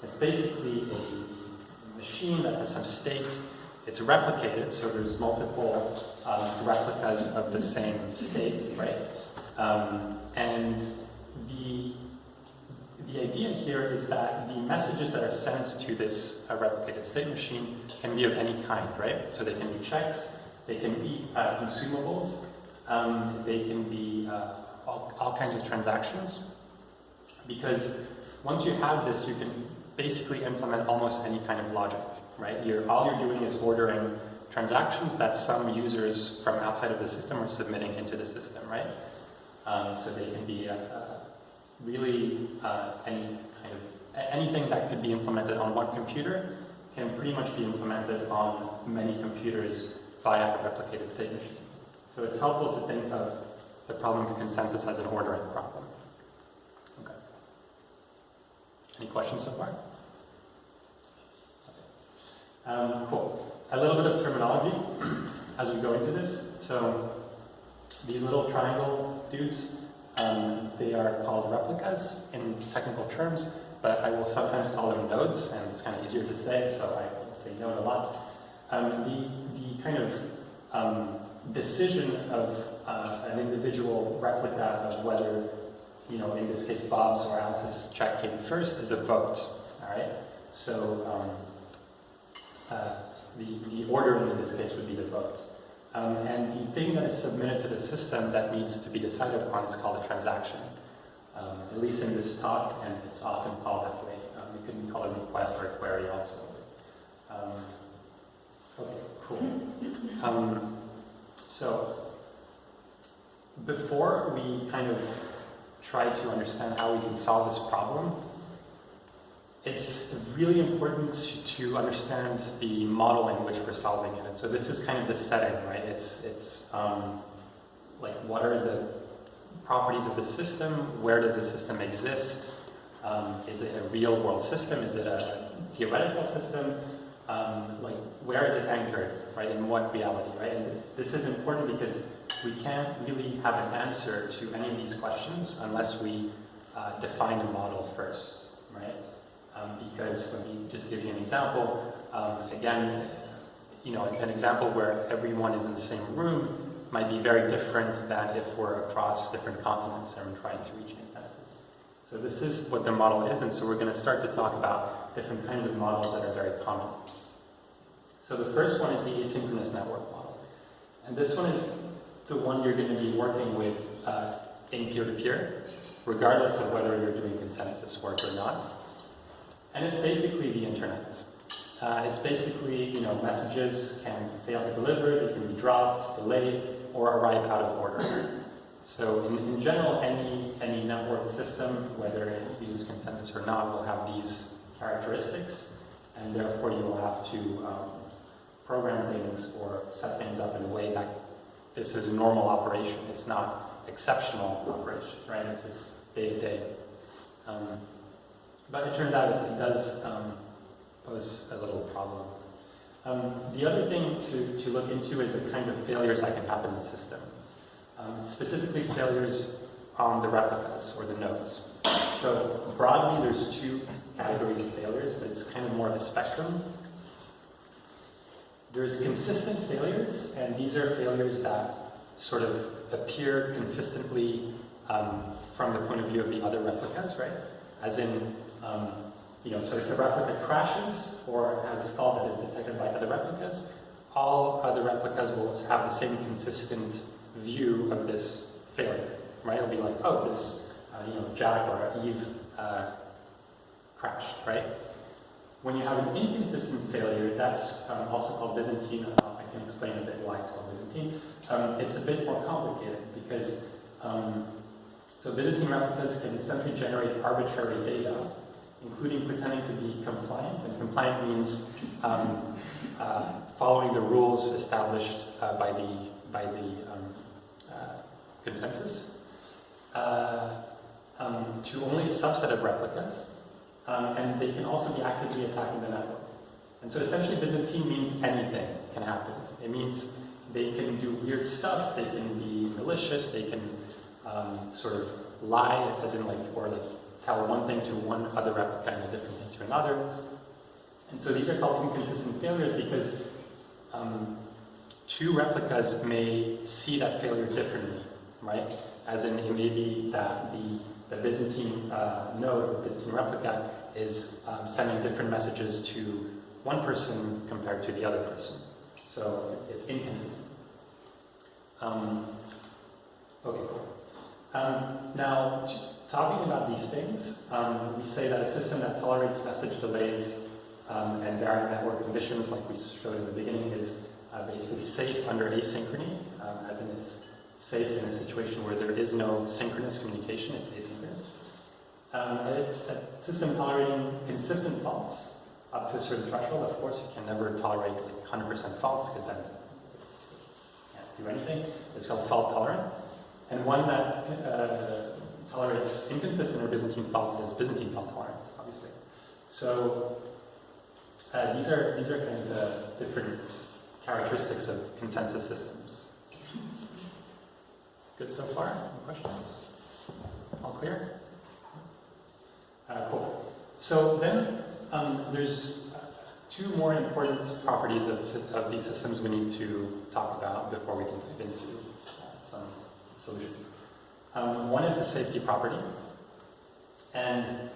Speaker 2: It's basically a machine that has some state. It's replicated, so there's multiple replicas of the same state, right? And the idea here is that the messages that are sent to this replicated state machine can be of any kind, right? So they can be checks, they can be consumables, they can be all kinds of transactions. Because once you have this, you can basically implement almost any kind of logic, right? All you're doing is ordering transactions that some users from outside of the system are submitting into the system, right? So they can be really anything that could be implemented on one computer can pretty much be implemented on many computers via a replicated state machine. So it's helpful to think of the problem of consensus as an ordering problem. Okay. Any questions so far? Cool. A little bit of terminology as we go into this. So these little triangle dudes, they are called replicas in technical terms, but I will sometimes call them nodes, and it's kind of easier to say, so I say node a lot. The kind of decision of an individual replica of whether, in this case, Bob's or Alice's check came first is a vote, all right? So the ordering in this case would be the vote. And the thing that is submitted to the system that needs to be decided upon is called a transaction. At least in this talk, and it's often called that way. You can call it a request or a query also. Okay, cool. So before we kind of try to understand how we can solve this problem, it's really important to understand the model in which we're solving it. So this is kind of the setting, right? It's like, what are the properties of the system? Where does the system exist? Is it a real world system? Is it a theoretical system? Like, where is it anchored, right? In what reality, right? And this is important because we can't really have an answer to any of these questions unless we define a model first, right? Because let me just give you an example. Again, an example where everyone is in the same room might be very different than if we're across different continents and we're trying to reach consensus. So this is what the model is, and so we're going to start to talk about different kinds of models that are very common. So the first one is the asynchronous network model. And this one is the one you're going to be working with in peer-to-peer, regardless of whether you're doing consensus work or not. And it's basically the internet. It's basically, messages can fail to deliver, they can be dropped, delayed, or arrive out of order. So in general, any network system, whether it uses consensus or not, will have these characteristics, and therefore you will have to program things or set things up in a way that this is a normal operation. It's not exceptional operation, right? This is day-to-day. But it turns out it does pose a little problem. The other thing to look into is the kinds of failures that can happen in the system. Specifically failures on the replicas or the nodes. So broadly there's two categories of failures, but it's kind of more of a spectrum. There's consistent failures, and these are failures that sort of appear consistently from the point of view of the other replicas, right? As in, so if the replica crashes or has a fault that is detected by other replicas, all other replicas will have the same consistent view of this failure, right? It'll be like, oh, this, Jack or Eve crashed, right? When you have an inconsistent failure, that's also called Byzantine. I can explain a bit why it's called Byzantine. It's a bit more complicated because, so Byzantine replicas can essentially generate arbitrary data, including pretending to be compliant. And compliant means following the rules established by the consensus to only a subset of replicas. And they can also be actively attacking the network. And so essentially Byzantine means anything can happen. It means they can do weird stuff, they can be malicious, they can sort of lie, as in or tell one thing to one other replica and a different thing to another. And so these are called inconsistent failures because two replicas may see that failure differently, right? As in it may be that the Byzantine node or Byzantine replica is sending different messages to one person compared to the other person. So it's inconsistent. Okay, cool. Now, talking about these things, we say that a system that tolerates message delays and varying network conditions, like we showed in the beginning, is basically safe under asynchrony, as in it's safe in a situation where there is no synchronous communication, it's asynchronous. A system tolerating consistent faults up to a certain threshold, of course, you can never tolerate 100% faults because then it can't do anything. It's called fault tolerant. And one that tolerates inconsistent or Byzantine faults is Byzantine fault tolerant, obviously. So these are kind of the different characteristics of consensus systems. Good so far? Any questions? All clear? Cool. So then there's two more important properties of these systems we need to talk about before we can dive into some solutions. One is the safety property. And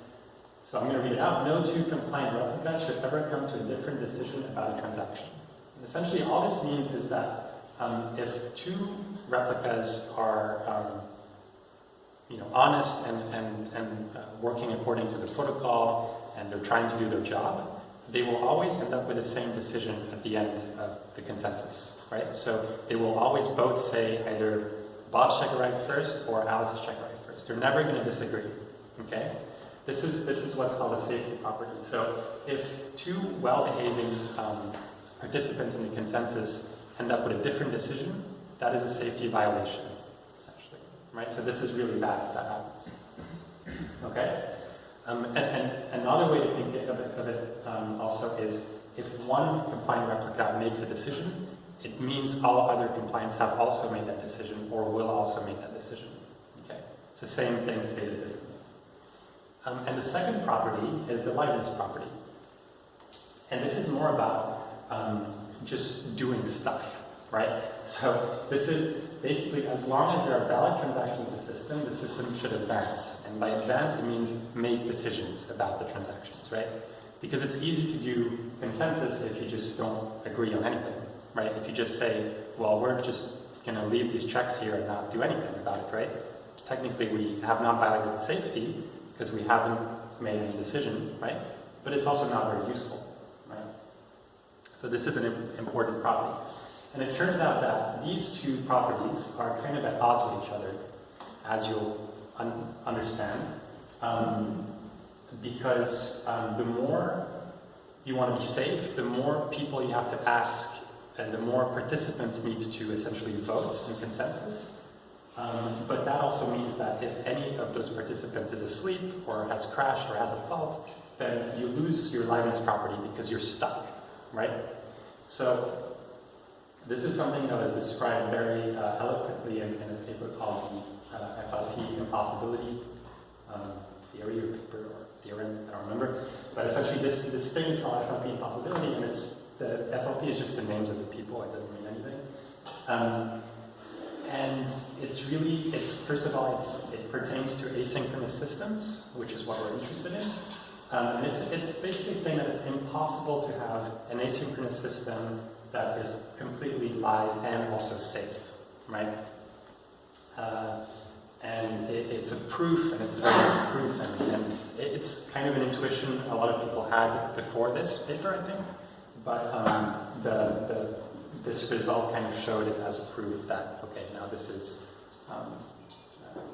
Speaker 2: so I'm going to read it out. No two compliant replicas should ever come to a different decision about a transaction. And essentially all this means is that if two replicas are honest and working according to the protocol and they're trying to do their job, they will always end up with the same decision at the end of the consensus, right? So they will always both say either Bob's check arrived first or Alice's check arrived first. They're never going to disagree, okay? This is what's called a safety property. So if two well-behaving participants in the consensus end up with a different decision, that is a safety violation, essentially, right? So this is really bad if that happens, okay? And another way to think of it also is if one compliant replica makes a decision, it means all other compliants have also made that decision or will also make that decision, okay? It's the same thing stated differently. And the second property is the liveness property. And this is more about just doing stuff, right? So this is basically, as long as there are valid transactions in the system should advance. And by advance, it means make decisions about the transactions, right? Because it's easy to do consensus if you just don't agree on anything, right? If you just say, well, we're just going to leave these checks here and not do anything about it, right? Technically, we have not violated safety because we haven't made any decision, right? But it's also not very useful, right? So this is an important property. And it turns out that these two properties are kind of at odds with each other, as you'll understand, because the more you want to be safe, the more people you have to ask, and the more participants need to essentially vote in consensus. But that also means that if any of those participants is asleep, or has crashed, or has a fault, then you lose your liveness property because you're stuck, right? So this is something that was described very eloquently in a paper called the FLP impossibility theory or paper or theorem, I don't remember. But essentially this thing is called FLP impossibility, and the FLP is just the names of the people, it doesn't mean anything. And first of all, it pertains to asynchronous systems, which is what we're interested in. And it's basically saying that it's impossible to have an asynchronous system that is completely live and also safe, right? And it's a proof, and it's a very nice proof, and it's kind of an intuition a lot of people had before this paper, I think. But this result kind of showed it as a proof that, okay, now this is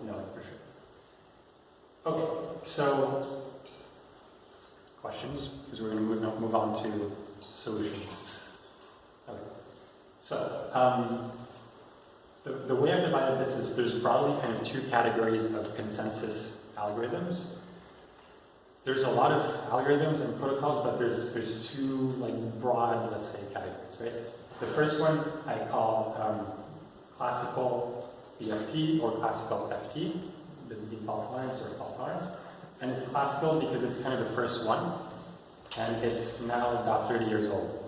Speaker 2: known for sure. Okay, so questions? Because we're going to move on to solutions. Okay. So, the way I've divided this is there's broadly kind of two categories of consensus algorithms. There's a lot of algorithms and protocols, but there's two broad, let's say, categories, right? The first one I call classical BFT or classical FT, Byzantine fault tolerance or fault tolerance. And it's classical because it's kind of the first one, and it's now about 30 years old.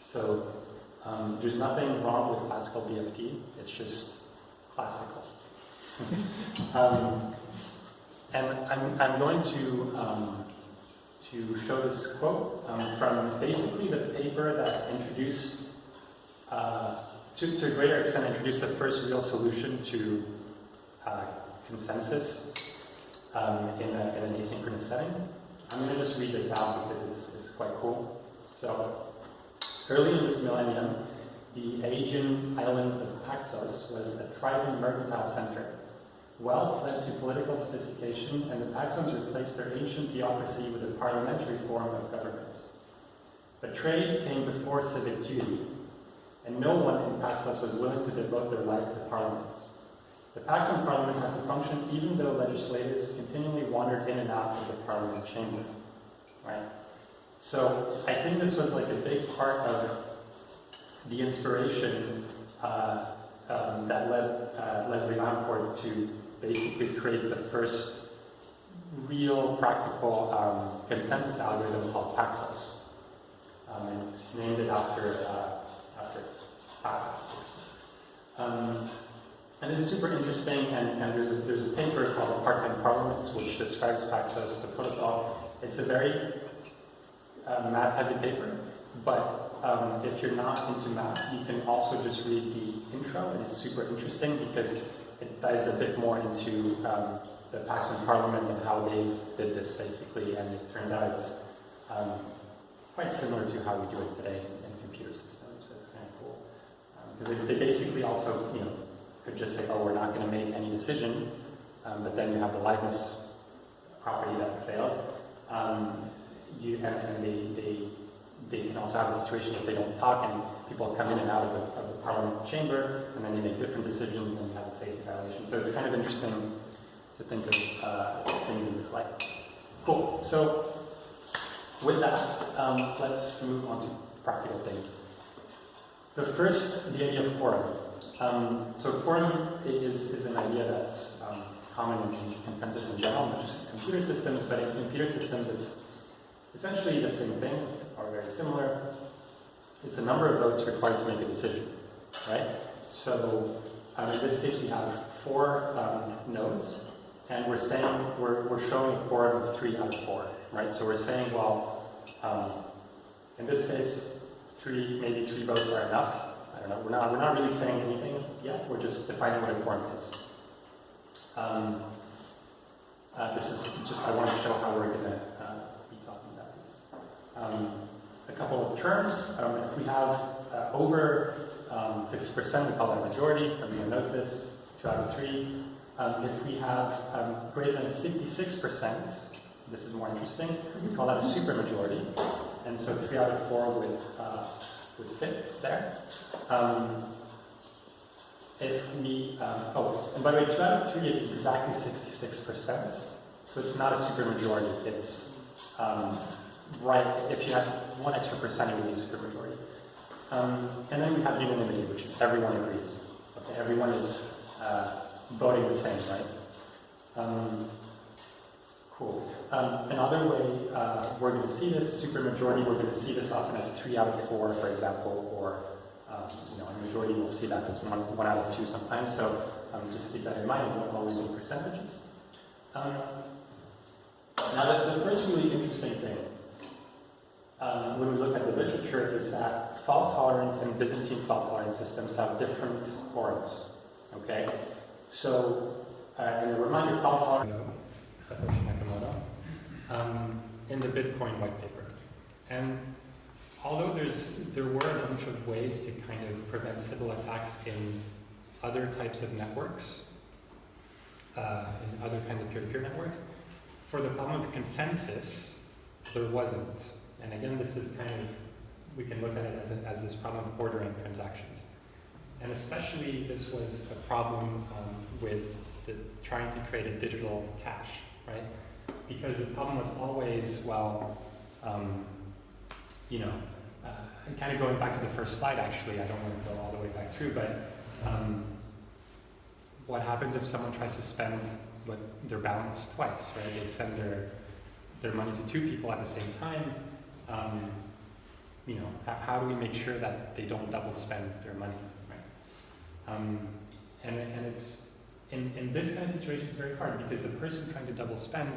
Speaker 2: So there's nothing wrong with classical BFT, it's just classical. And I'm going to show this quote from basically the paper that introduced, to a greater extent, introduced the first real solution to consensus in an asynchronous setting. I'm going to just read this out because it's quite cool. So, early in this millennium, the Aegean island of Paxos was a thriving mercantile center. Wealth led to political sophistication, and the Paxons replaced their ancient theocracy with a parliamentary form of government. But trade came before civic duty, and no one in Paxos was willing to devote their life to parliament. The Paxon parliament had to function even though legislators continually wandered in and out of the parliament chamber. Right? So I think this was a big part of the inspiration that led Leslie Lamport to basically create the first real practical consensus algorithm called Paxos. And it's named it after Paxos. And this is super interesting, and there's a paper called Part-Time Parliaments which describes Paxos, the protocol. It's a very math-heavy paper, but if you're not into math, you can also just read the intro, and it's super interesting because it dives a bit more into the Paxon Parliament and how they did this, basically, and it turns out it's quite similar to how we do it today in computer systems. So it's kind of cool. Because they basically also, could just say, oh, we're not going to make any decision, but then you have the liveness property that fails. And they can also have a situation if they don't talk and people come in and out of the parliament chamber, and then they make different decisions and you have a safety violation. So it's kind of interesting to think of things in this light. Cool. So with that, let's move on to practical things. So first, the idea of quorum. So quorum is an idea that's common in consensus in general, not just in computer systems, but in computer systems it's essentially the same thing, or very similar. It's the number of votes required to make a decision, right? So in this case, we have 4 nodes, and we're saying we're showing a quorum of 3 out of 4, right? So we're saying, well, in this case, maybe 3 votes are enough. I don't know. We're not really saying anything yet. We're just defining what a quorum is. This is just, I want to show how we're going to be talking about this. A couple of terms. If we have over 50%, we call that majority. Everyone knows this. 2 out of 3. If we have greater than 66%, this is more interesting. We call that a supermajority. And so 3 out of 4 would fit there. If we, and by the way, 2 out of 3 is exactly 66%. So it's not a supermajority. It's right, if you have 1 extra percent, it would be a supermajority. And then we have unanimity, which is everyone agrees. Okay, everyone is voting the same, right? Cool. Another way we're going to see this supermajority, we're going to see this often as 3 out of 4, for example, or a majority we'll see that as 1 out of 2 sometimes. So just keep that in mind. We don't always do percentages. Now, the first really interesting thing when we look at the literature is that fault-tolerant and Byzantine fault-tolerant systems have different quorums. Okay, so and a reminder, fault-tolerant. Satoshi Nakamoto in the Bitcoin white paper, and although there were a bunch of ways to kind of prevent Sybil attacks in other types of networks, in other kinds of peer-to-peer networks, for the problem of consensus, there wasn't. And again, this is kind of, we can look at it as this problem of ordering transactions. And especially this was a problem with trying to create a digital cash, right? Because the problem was always, well, kind of going back to the first slide, actually, I don't want to go all the way back through, but what happens if someone tries to spend their balance twice, right? They send their money to 2 people at the same time. How do we make sure that they don't double spend their money, right? And it's in this kind of situation, it's very hard because the person trying to double spend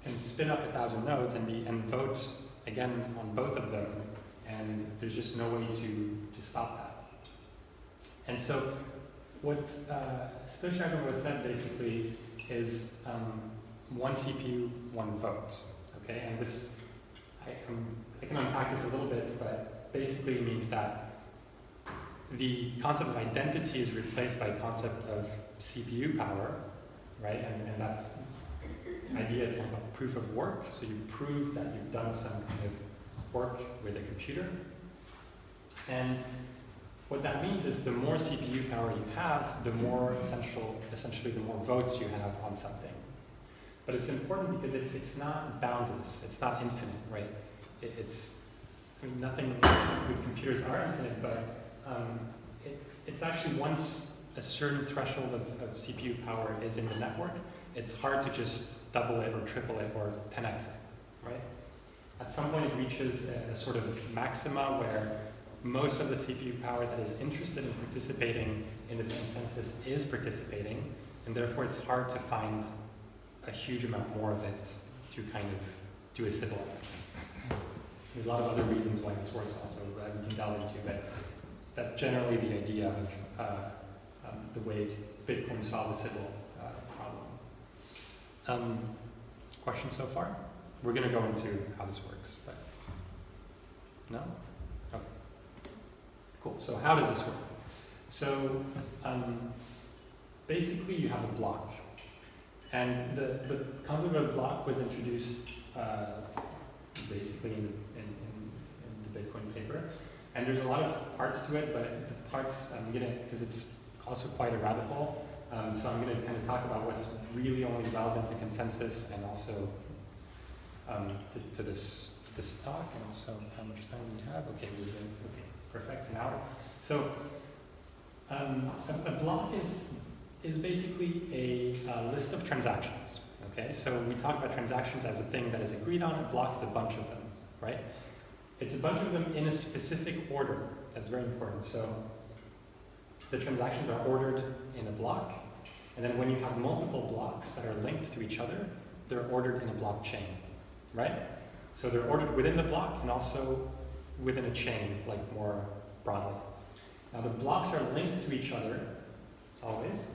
Speaker 2: can spin up 1,000 nodes and vote again on both of them, and there's just no way to stop that. And so what Satoshi Nakamoto said basically is 1 CPU, 1 vote. Okay, and this I can unpack this a little bit, but basically it means that the concept of identity is replaced by the concept of CPU power, right? And that's the idea is called proof of work. So you prove that you've done some kind of work with a computer. And what that means is the more CPU power you have, the more essentially the more votes you have on something. But it's important because it's not boundless, it's not infinite, right? Nothing with computers are infinite, but it's actually once a certain threshold of CPU power is in the network, it's hard to just double it or triple it or 10x it, right? At some point it reaches a sort of maxima where most of the CPU power that is interested in participating in this consensus is participating, and therefore it's hard to find a huge amount more of it to kind of do a Sybil attack. There's a lot of other reasons why this works also that we can delve into, but that's generally the idea of the way Bitcoin solved the Sybil problem. Questions so far? We're going to go into how this works, but no? Okay. Cool. So how does this work? So basically you have a block. And the concept of a block was introduced basically in the Bitcoin paper. And there's a lot of parts to it, but the parts I'm going to, because it's also quite a rabbit hole, so I'm going to kind of talk about what's really only relevant to consensus and also to this talk, and also how much time we have. Okay, perfect, an hour. So a block is basically a list of transactions. Okay, so we talk about transactions as a thing that is agreed on. A block is a bunch of them, right? It's a bunch of them in a specific order. That's very important. So
Speaker 6: the transactions are ordered in a block, and then when you have multiple blocks that are linked to each other, they're ordered in a blockchain, right? So they're ordered within the block and also within a chain, like more broadly. Now the blocks are linked to each other, always,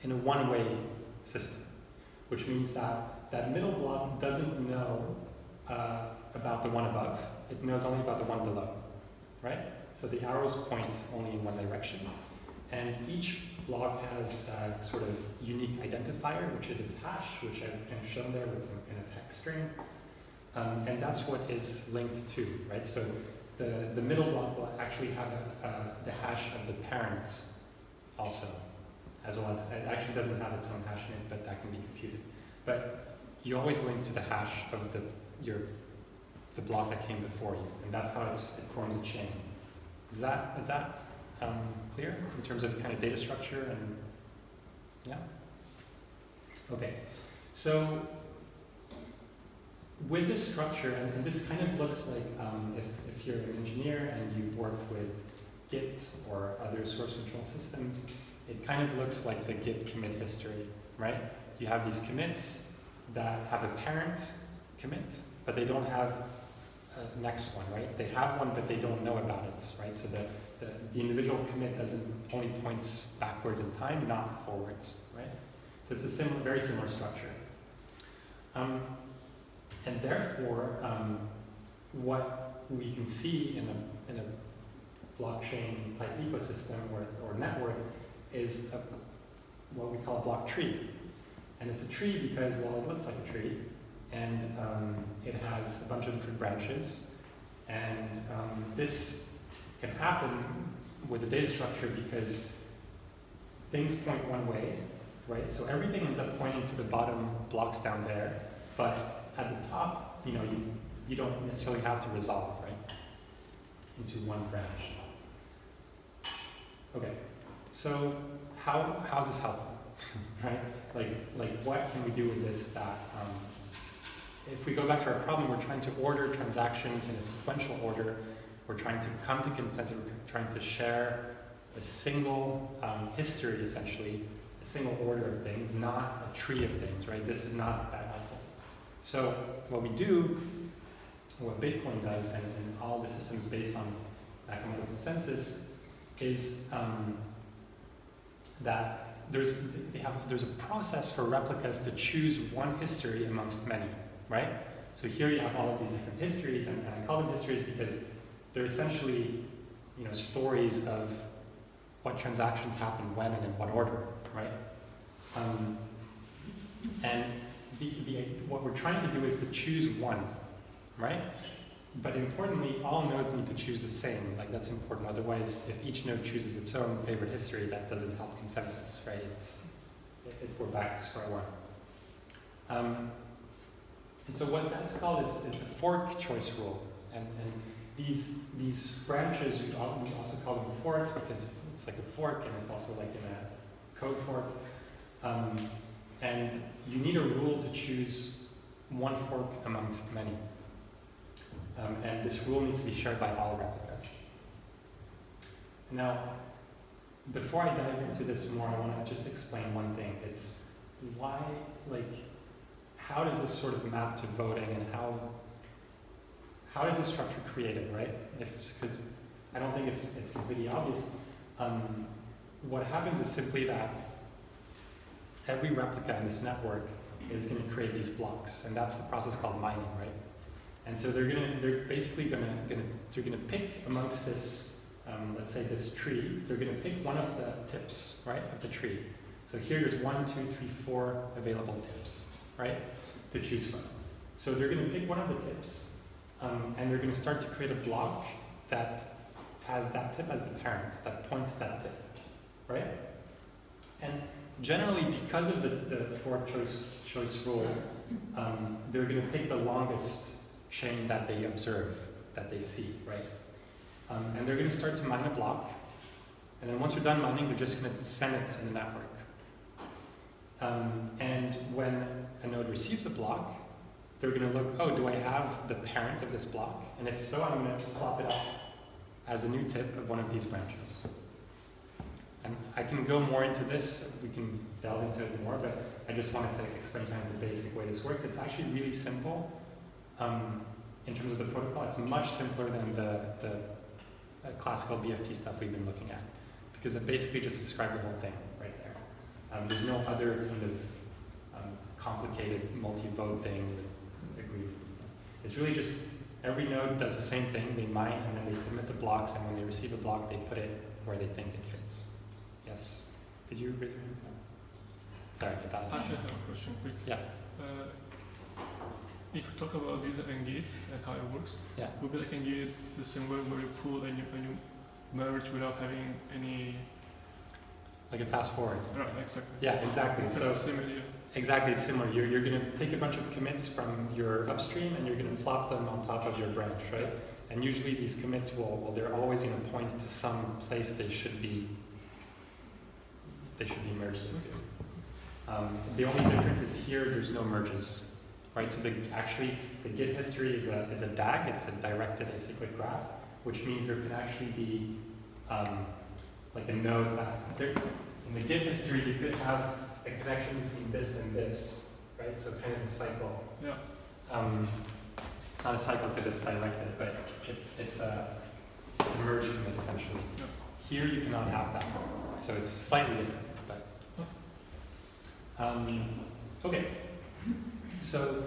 Speaker 6: in a one-way system, which means that that middle block doesn't know about the one above, it knows only about the one below, right? So the arrows point only in one direction, and each block has a sort of unique identifier, which is its hash, which I've kind of shown there with some kind of hex string. And that's what is linked to, right? So the middle block will actually have the hash of the parent also, as well as, it actually doesn't have its own hash in it, but that can be computed. But you always link to the hash of the block that came before you, and that's how it forms a chain. Is that clear in terms of kind of data structure and, yeah? Okay, so with this structure, and this kind of looks like if you're an engineer and you've worked with Git or other source control systems, it kind of looks like the Git commit history, right? You have these commits that have a parent commit, but they don't have a next one, right? They have one, but they don't know about it, right? So the individual commit only points backwards in time, not forwards, right? So it's a very similar structure. And therefore, what we can see in a blockchain type ecosystem or network is what we call a block tree. And it's a tree because, well, it looks like a tree, and it has a bunch of different branches. And this can happen with a data structure because things point one way, right? So everything ends up pointing to the bottom blocks down there, but at the top, you don't necessarily have to resolve, right, into one branch. Okay, so how's this helpful, right? Like what can we do with this that, if we go back to our problem, we're trying to order transactions in a sequential order, we're trying to come to consensus, we're trying to share a single history, essentially, a single order of things, not a tree of things, right? This is not that helpful. So what we do, what Bitcoin does, and all the systems based on Nakamoto Consensus, is that there's a process for replicas to choose one history amongst many, right? So here you have all of these different histories, and I call them histories because they're essentially, stories of what transactions happen when and in what order, right? And what we're trying to do is to choose one, right? But importantly, all nodes need to choose the same. Like, that's important. Otherwise, if each node chooses its own favorite history, that doesn't help consensus, right? We're back to square one. And so what that's called is it's a fork choice rule. And these branches, we also call them forks because it's like a fork, and it's also like in a code fork. And you need a rule to choose one fork amongst many. And this rule needs to be shared by all replicas. Now, before I dive into this more, I want to just explain one thing. It's why, how does this sort of map to voting, and how is this structure created, right? Because I don't think it's completely obvious. What happens is simply that every replica in this network is going to create these blocks, and that's the process called mining, right? And so they're basically gonna pick amongst this, let's say this tree, they're gonna pick one of the tips, right, of the tree. So here there's 1, 2, 3, 4 available tips, right, to choose from. So they're gonna pick one of the tips, and they're gonna start to create a block that has that tip as the parent, that points to that tip, right? And generally, because of the fork choice rule, they're gonna pick the longest chain that they observe, that they see, right? And they're going to start to mine a block, and then once they're done mining, they're just going to send it in the network. And when a node receives a block, they're going to look, oh, do I have the parent of this block? And if so, I'm going to plop it up as a new tip of one of these branches. And I can go more into this, we can delve into it more, but I just wanted to explain kind of the basic way this works. It's actually really simple in terms of the protocol. It's much simpler than the classical BFT stuff we've been looking at, because it basically just describes the whole thing right there. There's no other kind of complicated multi-vote thing with agreements and stuff. It's really just every node does the same thing. They mine and then they submit the blocks, and when they receive a block, they put it where they think it fits. Yes? Did you raise your hand? No. Sorry, I thought I
Speaker 7: Actually, I have a question quick.
Speaker 6: Yeah.
Speaker 7: If we talk about this Engate and how it works,
Speaker 6: Yeah.
Speaker 7: would be like Engate the same way where you pull and you merge without having any...
Speaker 6: Like a fast forward.
Speaker 7: Right, exactly.
Speaker 6: Yeah, exactly.
Speaker 7: That's
Speaker 6: So
Speaker 7: the same idea.
Speaker 6: exactly, it's similar. You're going to take a bunch of commits from your upstream and you're going to plop them on top of your branch, right? And usually these commits they're always going to point to some place they should be merged into. The only difference is here there's no merges, right? So the Git history is a DAG, it's a directed acyclic graph, which means there can actually be like a node that in the Git history you could have a connection between this and this, right? So kind of a cycle.
Speaker 7: Yeah.
Speaker 6: It's not a cycle because it's directed, but it's a merge commit essentially.
Speaker 7: Yeah.
Speaker 6: Here you cannot have that, so it's slightly different. But okay, so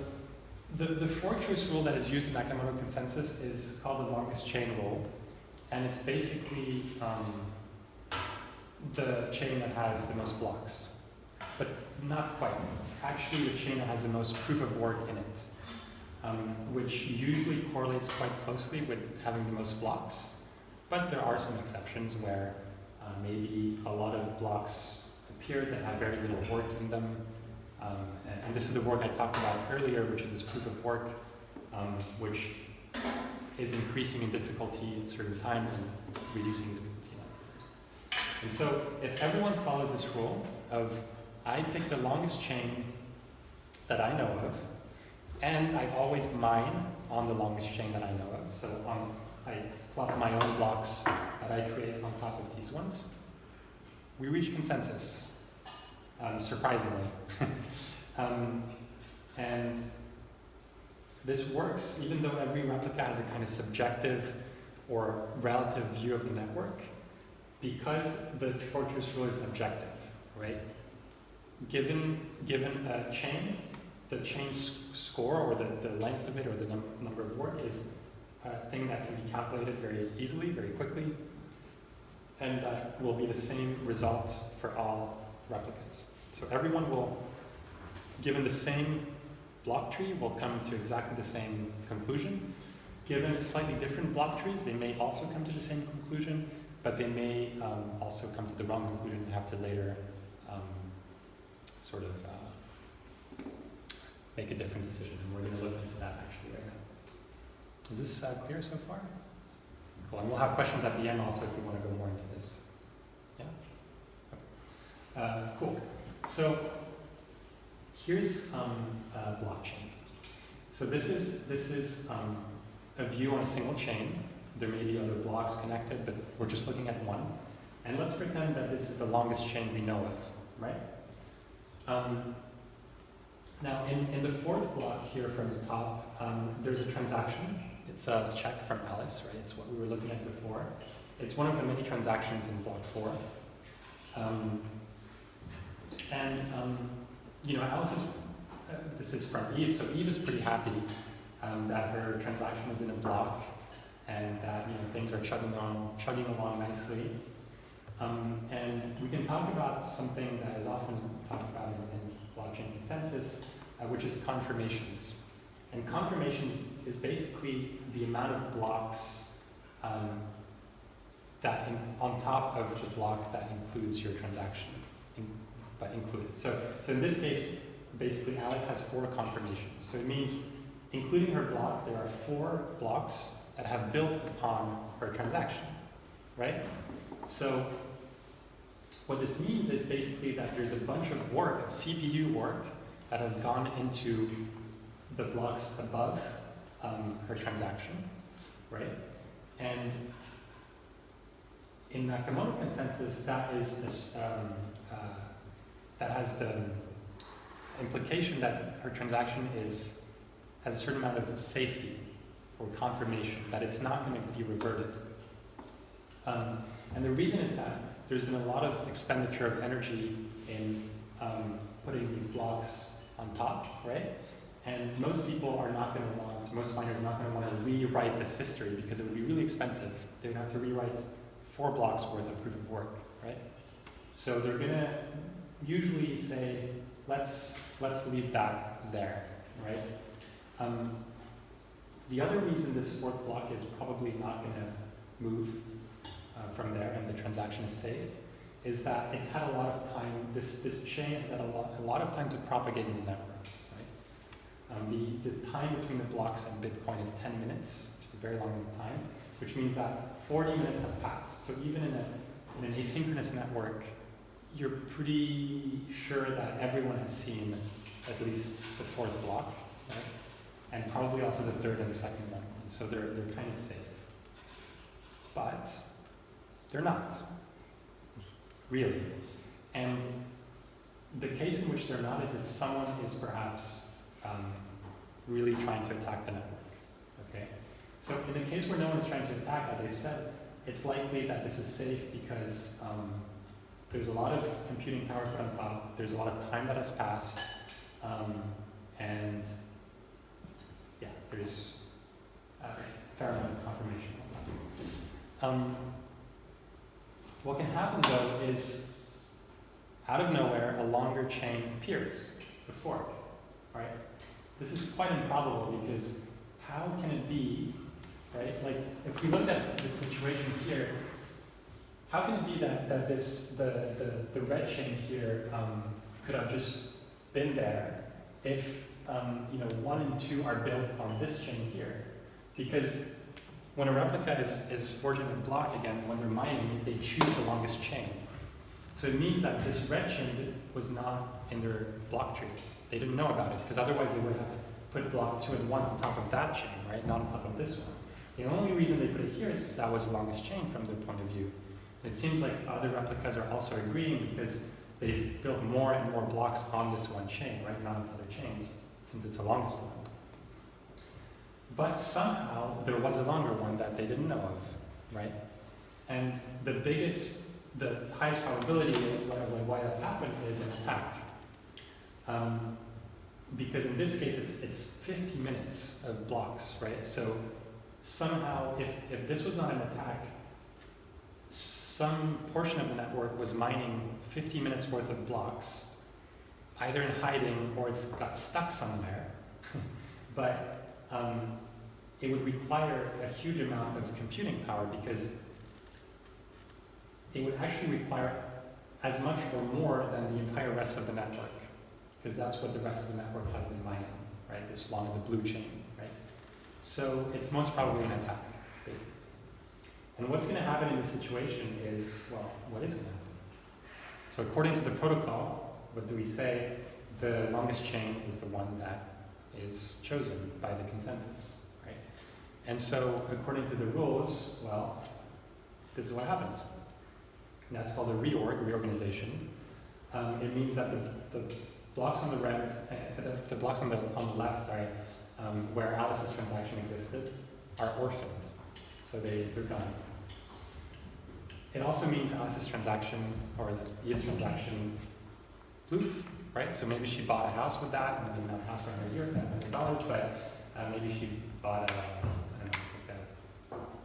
Speaker 6: the fork choice rule that is used in Nakamoto Consensus is called the longest chain rule, and it's basically the chain that has the most blocks, but not quite. It's actually the chain that has the most proof of work in it, which usually correlates quite closely with having the most blocks, but there are some exceptions where maybe a lot of blocks appear that have very little work in them, and this is the work I talked about earlier, which is this proof of work, which is increasing in difficulty at certain times and reducing difficulty in other times. And so if everyone follows this rule of I pick the longest chain that I know of, and I always mine on the longest chain that I know of, so I plot my own blocks that I create on top of these ones, we reach consensus, surprisingly. And this works even though every replica has a kind of subjective or relative view of the network, because the fork choice rule is objective, right? Given a chain, the chain score or the length of it or the number of work is a thing that can be calculated very easily, very quickly, and that will be the same result for all replicas. So everyone will, given the same block tree, will come to exactly the same conclusion. Given slightly different block trees, they may also come to the same conclusion, but they may also come to the wrong conclusion and have to later sort of make a different decision. And we're going to look into that actually right now. Is this clear so far? Cool. And we'll have questions at the end also if you want to go more into this. Yeah? Okay. Cool. So here's blockchain. So this is a view on a single chain. There may be other blocks connected, but we're just looking at one. And let's pretend that this is the longest chain we know of, right? Now, in the fourth block here from the top, there's a transaction. It's a check from Alice, right? It's what we were looking at before. It's one of the many transactions in block 4. Alice is, this is from Eve, so Eve is pretty happy that her transaction is in a block and that things are chugging along nicely. And we can talk about something that is often talked about in blockchain consensus, which is confirmations. And confirmations is basically the amount of blocks on top of the block that includes your transaction, but included. So in this case, basically Alice has 4 confirmations. So it means, including her block, there are 4 blocks that have built upon her transaction, right? So what this means is basically that there's a bunch of work, of CPU work, that has gone into the blocks above her transaction, right? And in Nakamoto Consensus, that is that has the implication that her transaction has a certain amount of safety or confirmation, that it's not going to be reverted. And the reason is that there's been a lot of expenditure of energy in putting these blocks on top, right? And most people are not going to want, most miners are not going to want to rewrite this history because it would be really expensive. They would have to rewrite 4 blocks worth of proof of work, right? So they're going to usually say, let's leave that there, right? The other reason this 4th block is probably not going to move from there and the transaction is safe is that it's had a lot of time, this chain has had a lot of time to propagate in the network, right? The time between the blocks and Bitcoin is 10 minutes, which is a very long time, which means that 40 minutes have passed. So even in an asynchronous network, you're pretty sure that everyone has seen at least the 4th block, right? And probably also the 3rd and the 2nd one. And so they're kind of safe. But they're not, really. And the case in which they're not is if someone is perhaps really trying to attack the network, okay? So in the case where no one is trying to attack, as I've said, it's likely that this is safe because there's a lot of computing power put on top, there's a lot of time that has passed, and yeah, there's a fair amount of confirmations on that. What can happen though is, out of nowhere, a longer chain appears, the fork, right? This is quite improbable because how can it be, right? Like, if we look at the situation here, how can it be that the red chain here could have just been there if 1 and 2 are built on this chain here? Because when a replica is forging a block again, when they're mining, they choose the longest chain. So it means that this red chain was not in their block tree. They didn't know about it, because otherwise they would have put block 2 and 1 on top of that chain, right? Not on top of this one. The only reason they put it here is because that was the longest chain from their point of view. And it seems like other replicas are also agreeing because they've built more and more blocks on this one chain, right? Not on other chains, since it's the longest one. But somehow there was a longer one that they didn't know of, right? And the highest probability of why that happened is an attack. Because in this case, it's 50 minutes of blocks, right? So somehow, if this was not an attack, some portion of the network was mining 50 minutes worth of blocks, either in hiding or it's got stuck somewhere. But it would require a huge amount of computing power because it would actually require as much or more than the entire rest of the network, because that's what the rest of the network has been mining, right? This long of the blue chain, right? So it's most probably an attack, basically. And what's going to happen in this situation is, well, what is going to happen? So according to the protocol, what do we say? The longest chain is the one that is chosen by the consensus, right? And so according to the rules, well, this is what happens. And that's called a reorganization. It means that the blocks on the right, the blocks on the left, where Alice's transaction existed, are orphaned. So they're done. It also means Alice's transaction, or the Eve's transaction, bloof, right? So maybe she bought a house with that, and maybe not a house for $100, but maybe she bought a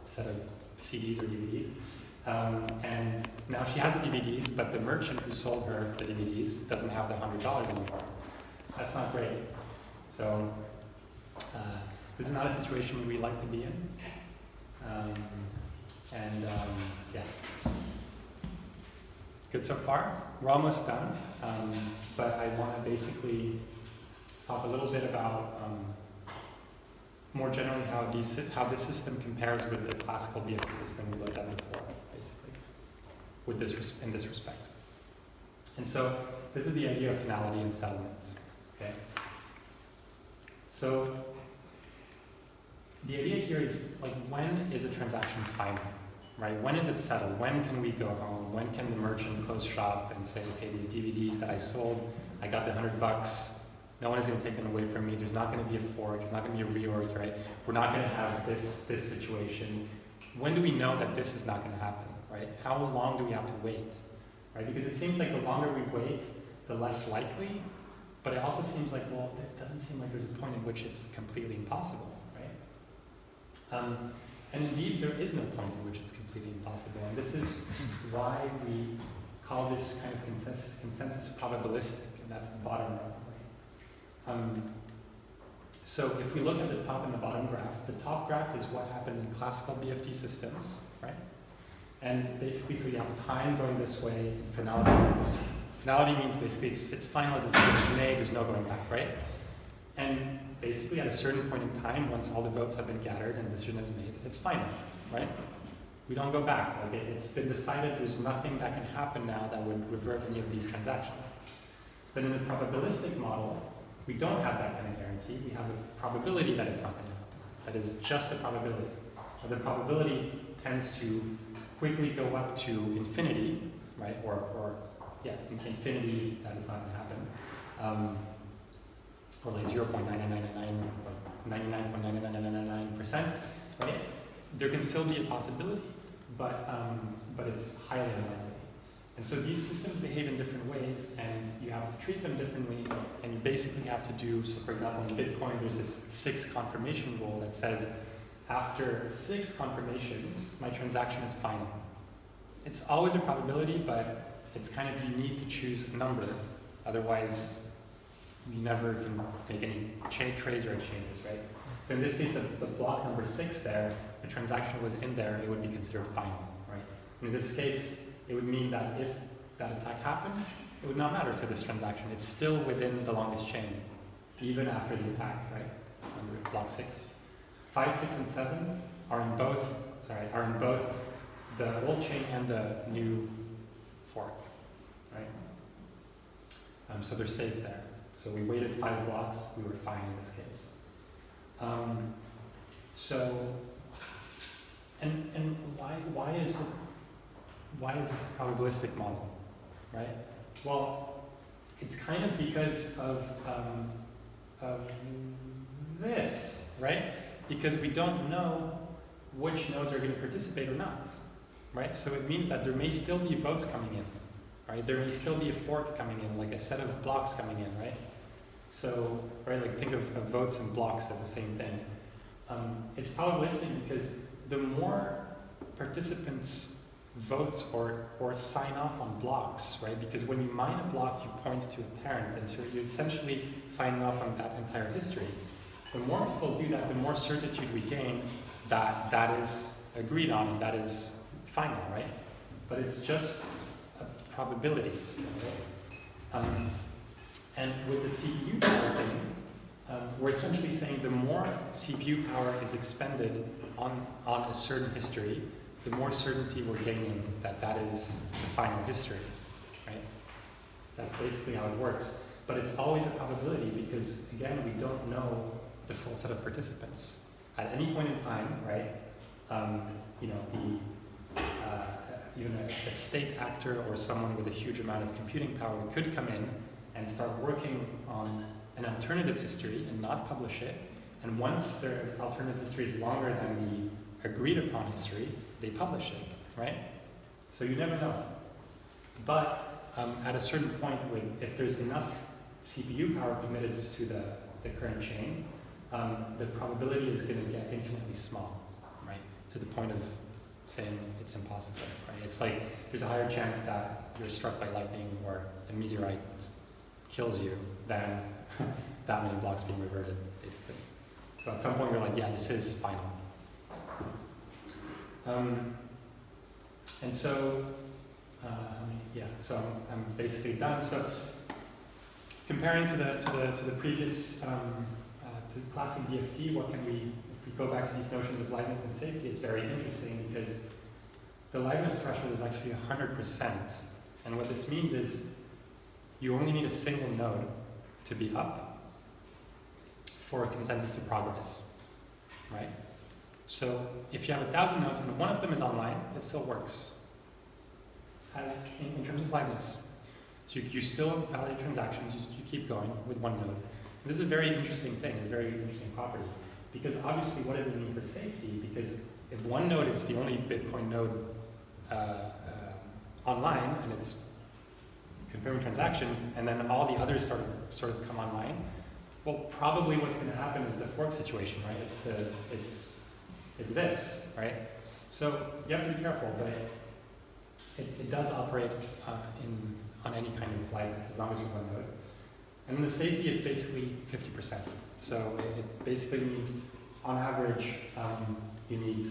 Speaker 6: set of CDs or DVDs. And now she has the DVDs, but the merchant who sold her the DVDs doesn't have the $100 anymore. That's not great. So this is not a situation we like to be in. Yeah. Good so far. We're almost done, but I want to basically talk a little bit about more generally how this system compares with the classical BFT system we looked at before, basically, in this respect. And so this is the idea of finality and settlement. Okay. So the idea here is, like, when is a transaction final, right? When is it settled? When can we go home? When can the merchant close shop and say, okay, these DVDs that I sold, I got the $100. No one is going to take them away from me. There's not going to be a fork. There's not going to be a reorg, right? We're not going to have this situation. When do we know that this is not going to happen, right? How long do we have to wait, right? Because it seems like the longer we wait, the less likely. But it also seems like, well, it doesn't seem like there's a point at which it's completely impossible, right? And indeed, there is no point at which it's completely impossible. And this is why we call this kind of consensus probabilistic, and that's the bottom row. So if we look at the top and the bottom graph, the top graph is what happens in classical BFT systems, right? And basically, so you have time going this way, and finality going this way. Finality means basically it's final, it's made, there's no going back, right? And basically at a certain point in time, once all the votes have been gathered and the decision is made, it's final, right? We don't go back. Like it's been decided, there's nothing that can happen now that would revert any of these transactions. But in the probabilistic model, we don't have that kind of guarantee. We have a probability that it's not going to happen. That is just a probability. The probability tends to quickly go up to infinity, right? Or infinity that it's not going to happen. Or like 0.9999 or 99.99999%, right? There can still be a possibility, but it's highly unlikely. And so these systems behave in different ways, and you have to treat them differently, and you basically have to do, so for example, in Bitcoin, there's this 6 confirmation rule that says, after 6 confirmations, my transaction is final. It's always a probability, but it's kind of, you need to choose a number, otherwise you never can make any trades or exchanges, right? So in this case, the block number 6 there, the transaction was in there, it would be considered final, right? In this case, it would mean that if that attack happened, it would not matter for this transaction. It's still within the longest chain, even after the attack, right? Under block 6. 5, 6, and 7 are in both the old chain and the new fork, right? So they're safe there. So we waited 5 blocks, we were fine in this case. And why is this a probabilistic model, right? Well, it's kind of because of this, right? Because we don't know which nodes are going to participate or not, right? So it means that there may still be votes coming in, right? There may still be a fork coming in, like a set of blocks coming in, right? So, right, like think of votes and blocks as the same thing. It's probabilistic because the more participants vote or sign off on blocks, right? Because when you mine a block, you point to a parent, and so you're essentially signing off on that entire history. The more people do that, the more certitude we gain that that is agreed on and that is final, right? But it's just a probability still, right? And with the CPU power thing, we're essentially saying the more CPU power is expended on a certain history, the more certainty we're gaining that that is the final history, right? That's basically how it works. But it's always a probability because, again, we don't know the full set of participants. At any point in time, right, even a state actor or someone with a huge amount of computing power could come in and start working on an alternative history and not publish it. And once their alternative history is longer than the agreed upon history, they publish it, right? So you never know. But at a certain point, if there's enough CPU power committed to the current chain, the probability is going to get infinitely small, right? To the point of saying it's impossible, right? It's like there's a higher chance that you're struck by lightning or a meteorite kills you than that many blocks being reverted, basically. So at some point you're like, yeah, this is final. And so, so I'm basically done. So comparing to the previous to classic DFT, what can we, if we go back to these notions of liveness and safety, it's very interesting because the liveness threshold is actually 100%. And what this means is you only need a single node to be up for a consensus to progress, right? So if you have 1,000 nodes and one of them is online, it still works as in terms of liveness. So you still validate transactions, you keep going with one node. This is a very interesting thing, a very interesting property, because obviously what does it mean for safety? Because if one node is the only Bitcoin node online and it's confirming transactions, and then all the others sort of come online, well, probably what's going to happen is the fork situation, right? It's this, right? So you have to be careful, but it does operate on any kind of liveness as long as you have one node. And then the safety is basically 50%. So it basically means, on average, you need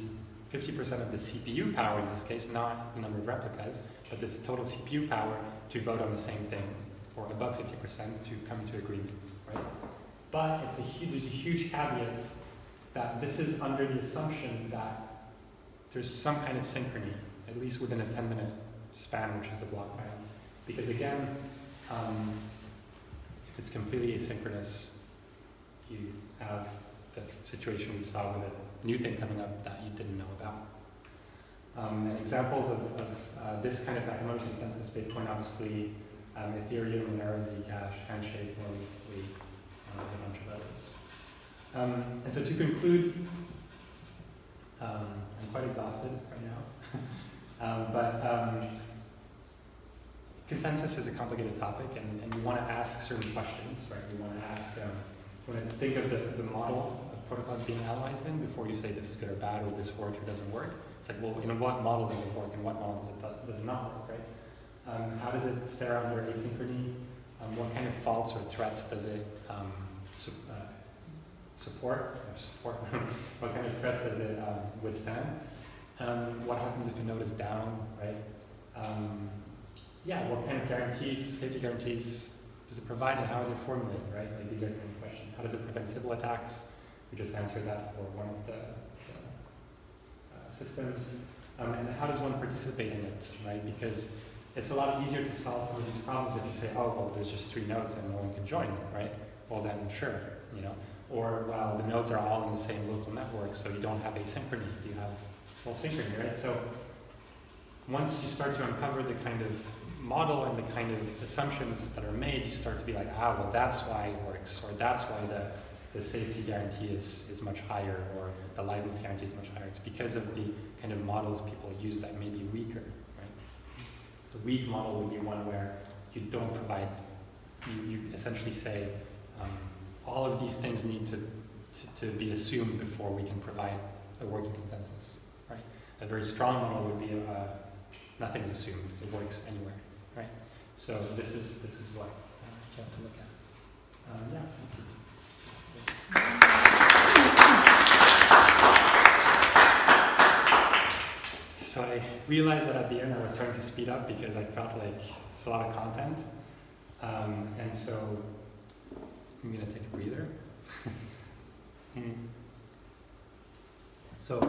Speaker 6: 50% of the CPU power in this case, not the number of replicas, but this total CPU power to vote on the same thing, or above 50% to come to agreement, right? But there's a huge caveat that this is under the assumption that there's some kind of synchrony, at least within a 10-minute span, which is the block time. Because again, if it's completely asynchronous, you have the situation we saw with a new thing coming up that you didn't know about. And examples of this kind of Nakamoto Consensus, Bitcoin, obviously, Ethereum, Monero, Zcash, Handshake, more recently, a bunch of others. And so to conclude, I'm quite exhausted right now, but consensus is a complicated topic, and you want to ask certain questions, right? You want to ask, you want to think of the model of protocols being analyzed in before you say this is good or bad, or this works or doesn't work. It's like, well, in what model does it work, and what model does it not work, right? How does it fare under asynchrony? What kind of faults or threats does it support? What kind of threats does it withstand? What happens if a node is down, right? Yeah, what kind of guarantees, safety guarantees, does it provide, and how are they formulated, right? Like, these are kind of questions. How does it prevent Sybil attacks? We just answered that for one of the systems. And how does one participate in it, right? Because it's a lot easier to solve some of these problems if you say, oh, well, there's just 3 nodes and no one can join, right? Well, then sure, you know. Or, well, the nodes are all in the same local network, so you don't have asynchrony. You have full synchrony, right? So once you start to uncover the kind of model and the kind of assumptions that are made, you start to be like, ah, well, that's why it works, or that's why the safety guarantee is much higher, or the liveness guarantee is much higher. It's because of the kind of models people use that may be weaker, right? So a weak model would be one where you don't provide, you essentially say, all of these things need to be assumed before we can provide a working consensus, right? A very strong model would be nothing is assumed, it works anywhere, right? So this is what you have to look at. Yeah, thank you. So I realized that at the end I was starting to speed up because I felt like it's a lot of content. And so I'm going to take a breather. So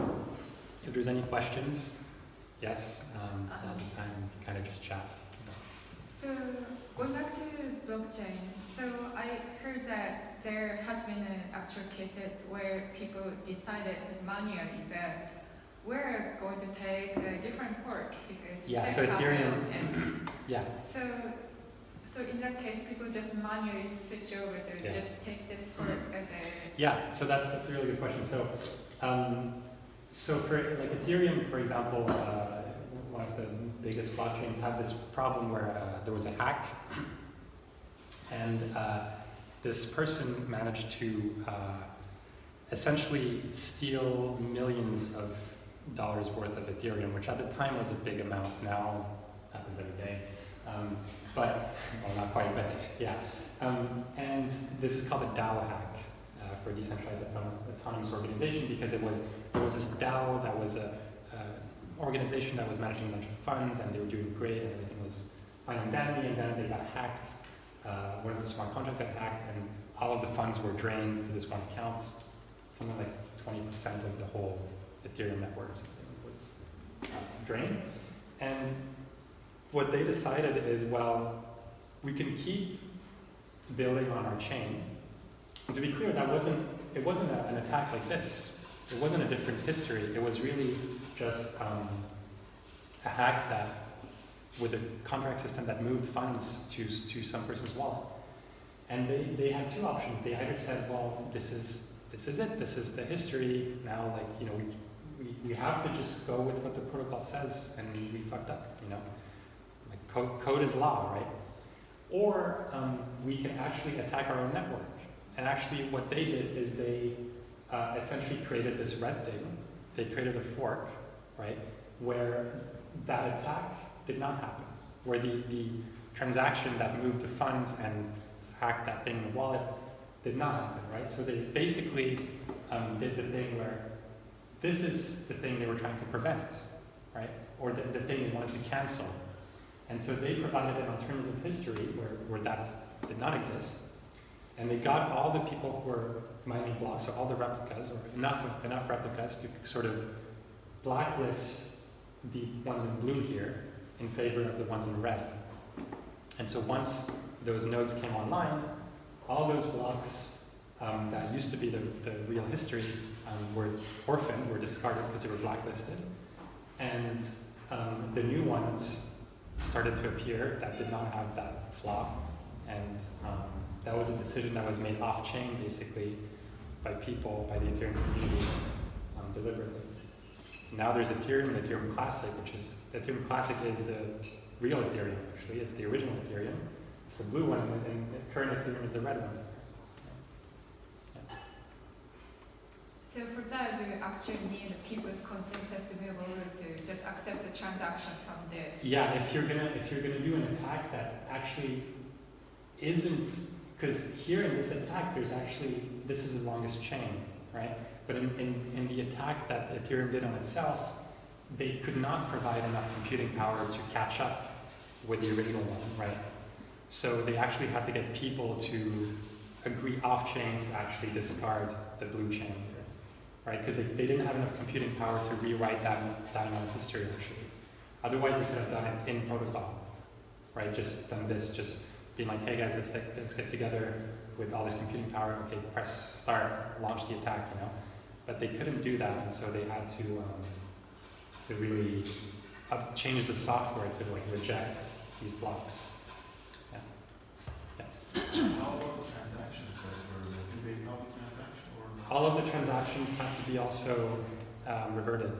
Speaker 6: if there's any questions, yes, now's the time to kind of just chat.
Speaker 1: So going back to blockchain, so I heard that there has been actual cases where people decided manually that we're going to take a different fork because
Speaker 6: so Ethereum, yeah.
Speaker 1: So in that case, people just manually switch over to just take this fork as a...
Speaker 6: Yeah, so that's a really good question. So, so for like Ethereum, for example, one of the biggest blockchains had this problem where there was a hack, and this person managed to essentially steal millions of dollars worth of Ethereum, which at the time was a big amount. Now happens every day. But, well, not quite, but yeah. And this is called a DAO hack for a decentralized autonomous organization, because there was this DAO that was a organization that was managing a bunch of funds, and they were doing great, and everything was fine and dandy, and then they got hacked. One of the smart contracts got hacked, and all of the funds were drained to this one account. Something like 20% of the whole Ethereum network was drained. And what they decided is, well, we can keep building on our chain. And to be clear, it wasn't an attack like this. it wasn't a different history. It was really just a hack that, with a contract system that moved funds to some person's wallet. And they had two options. They either said, well, this is it. This is the history. Now, like, you know, we have to just go with what the protocol says, and we fucked up, you know. Like code is law, right? Or we can actually attack our own network. And actually what they did is they essentially created this red thing. They created a fork, right, where that attack did not happen, where the transaction that moved the funds and hacked that thing in the wallet did not happen, right? So they basically did the thing where this is the thing they were trying to prevent, right? Or the thing they wanted to cancel. And so they provided an alternative history where that did not exist. And they got all the people who were mining blocks, or all the replicas, or enough replicas to sort of blacklist the ones in blue here in favor of the ones in red. And so once those nodes came online, all those blocks that used to be the real history were orphaned, were discarded because they were blacklisted. And the new ones started to appear that did not have that flaw. And that was a decision that was made off-chain, basically, by people, by the Ethereum community, deliberately. Now there's Ethereum and Ethereum Classic, which is, Ethereum Classic is the real Ethereum, actually. It's the original Ethereum. It's the blue one, and the current Ethereum is the red one. Yeah.
Speaker 1: So for that, we actually need people's consensus to be able to just accept the transaction from this.
Speaker 6: Yeah, if you're gonna do an attack that actually isn't, because here in this attack, there's actually, this is the longest chain, right? But in the attack that Ethereum did on itself, they could not provide enough computing power to catch up with the original one, right? So they actually had to get people to agree off-chain to actually discard the blue chain here, right? Because they didn't have enough computing power to rewrite that amount of history, actually. Otherwise, they could have done it in protocol, right? Just done this, just being like, hey guys, let's get together with all this computing power. Okay, press start, launch the attack, you know. But they couldn't do that, and so they had to really change the software to like reject these blocks. Yeah. Yeah.
Speaker 8: How about the transactions that were based on the transaction, or not?
Speaker 6: All of the transactions had to be also reverted.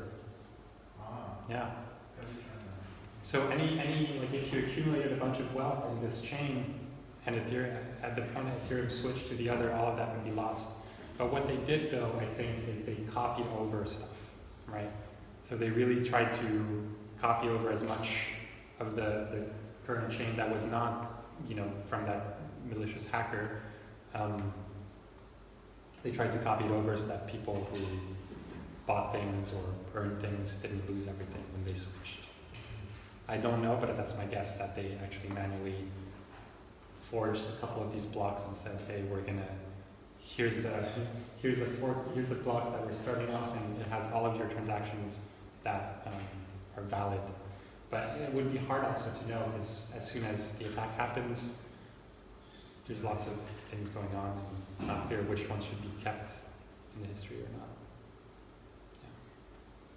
Speaker 8: Ah,
Speaker 6: Yeah.
Speaker 8: every transaction.
Speaker 6: So any like if you accumulated a bunch of wealth in this chain, and Ethereum, at the point Ethereum switched to the other, all of that would be lost. But what they did, though, I think, is they copied over stuff, right? So they really tried to copy over as much of the current chain that was not, you know, from that malicious hacker. They tried to copy it over so that people who bought things or earned things didn't lose everything when they switched. I don't know, but that's my guess, that they actually manually forged a couple of these blocks and said, hey, we're gonna, here's the block that we're starting off, and it has all of your transactions that are valid. But it would be hard also to know, because as soon as the attack happens, there's lots of things going on, and it's not clear which ones should be kept in the history or not.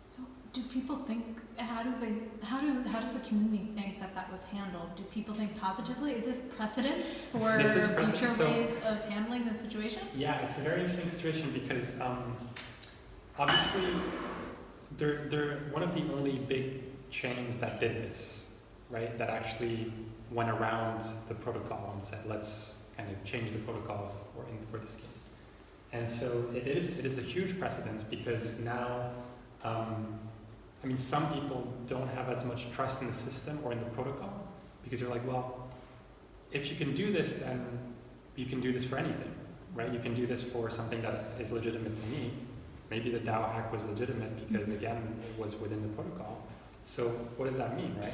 Speaker 9: So do people think, how does the community think that was handled? Do people think positively? Is this precedence for future ways of handling the situation?
Speaker 6: Yeah, it's a very interesting situation because obviously they're one of the only big chains that did this, right? That actually went around the protocol and said, let's kind of change the protocol for this case. And so it is a huge precedence because now, I mean, some people don't have as much trust in the system or in the protocol because you're like, well, if you can do this, then you can do this for anything, right? You can do this for something that is legitimate to me. Maybe the DAO hack was legitimate because, again, it was within the protocol. So what does that mean, right?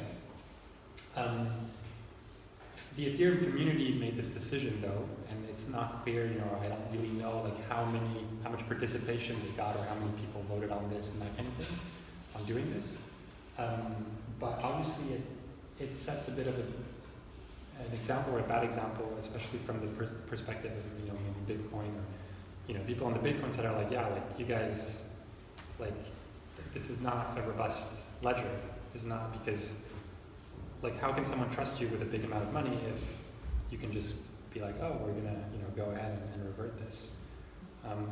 Speaker 6: The Ethereum community made this decision, though, and it's not clear, you know, I don't really know like how much participation they got or how many people voted on this and that kind of thing, on doing this. But obviously it sets a bit of an example or a bad example, especially from the perspective of, you know, maybe Bitcoin or, you know, people on the Bitcoin side are like, yeah, like you guys like, this is not a robust ledger. It's not because, like, how can someone trust you with a big amount of money if you can just be like, oh, we're gonna, go ahead and revert this.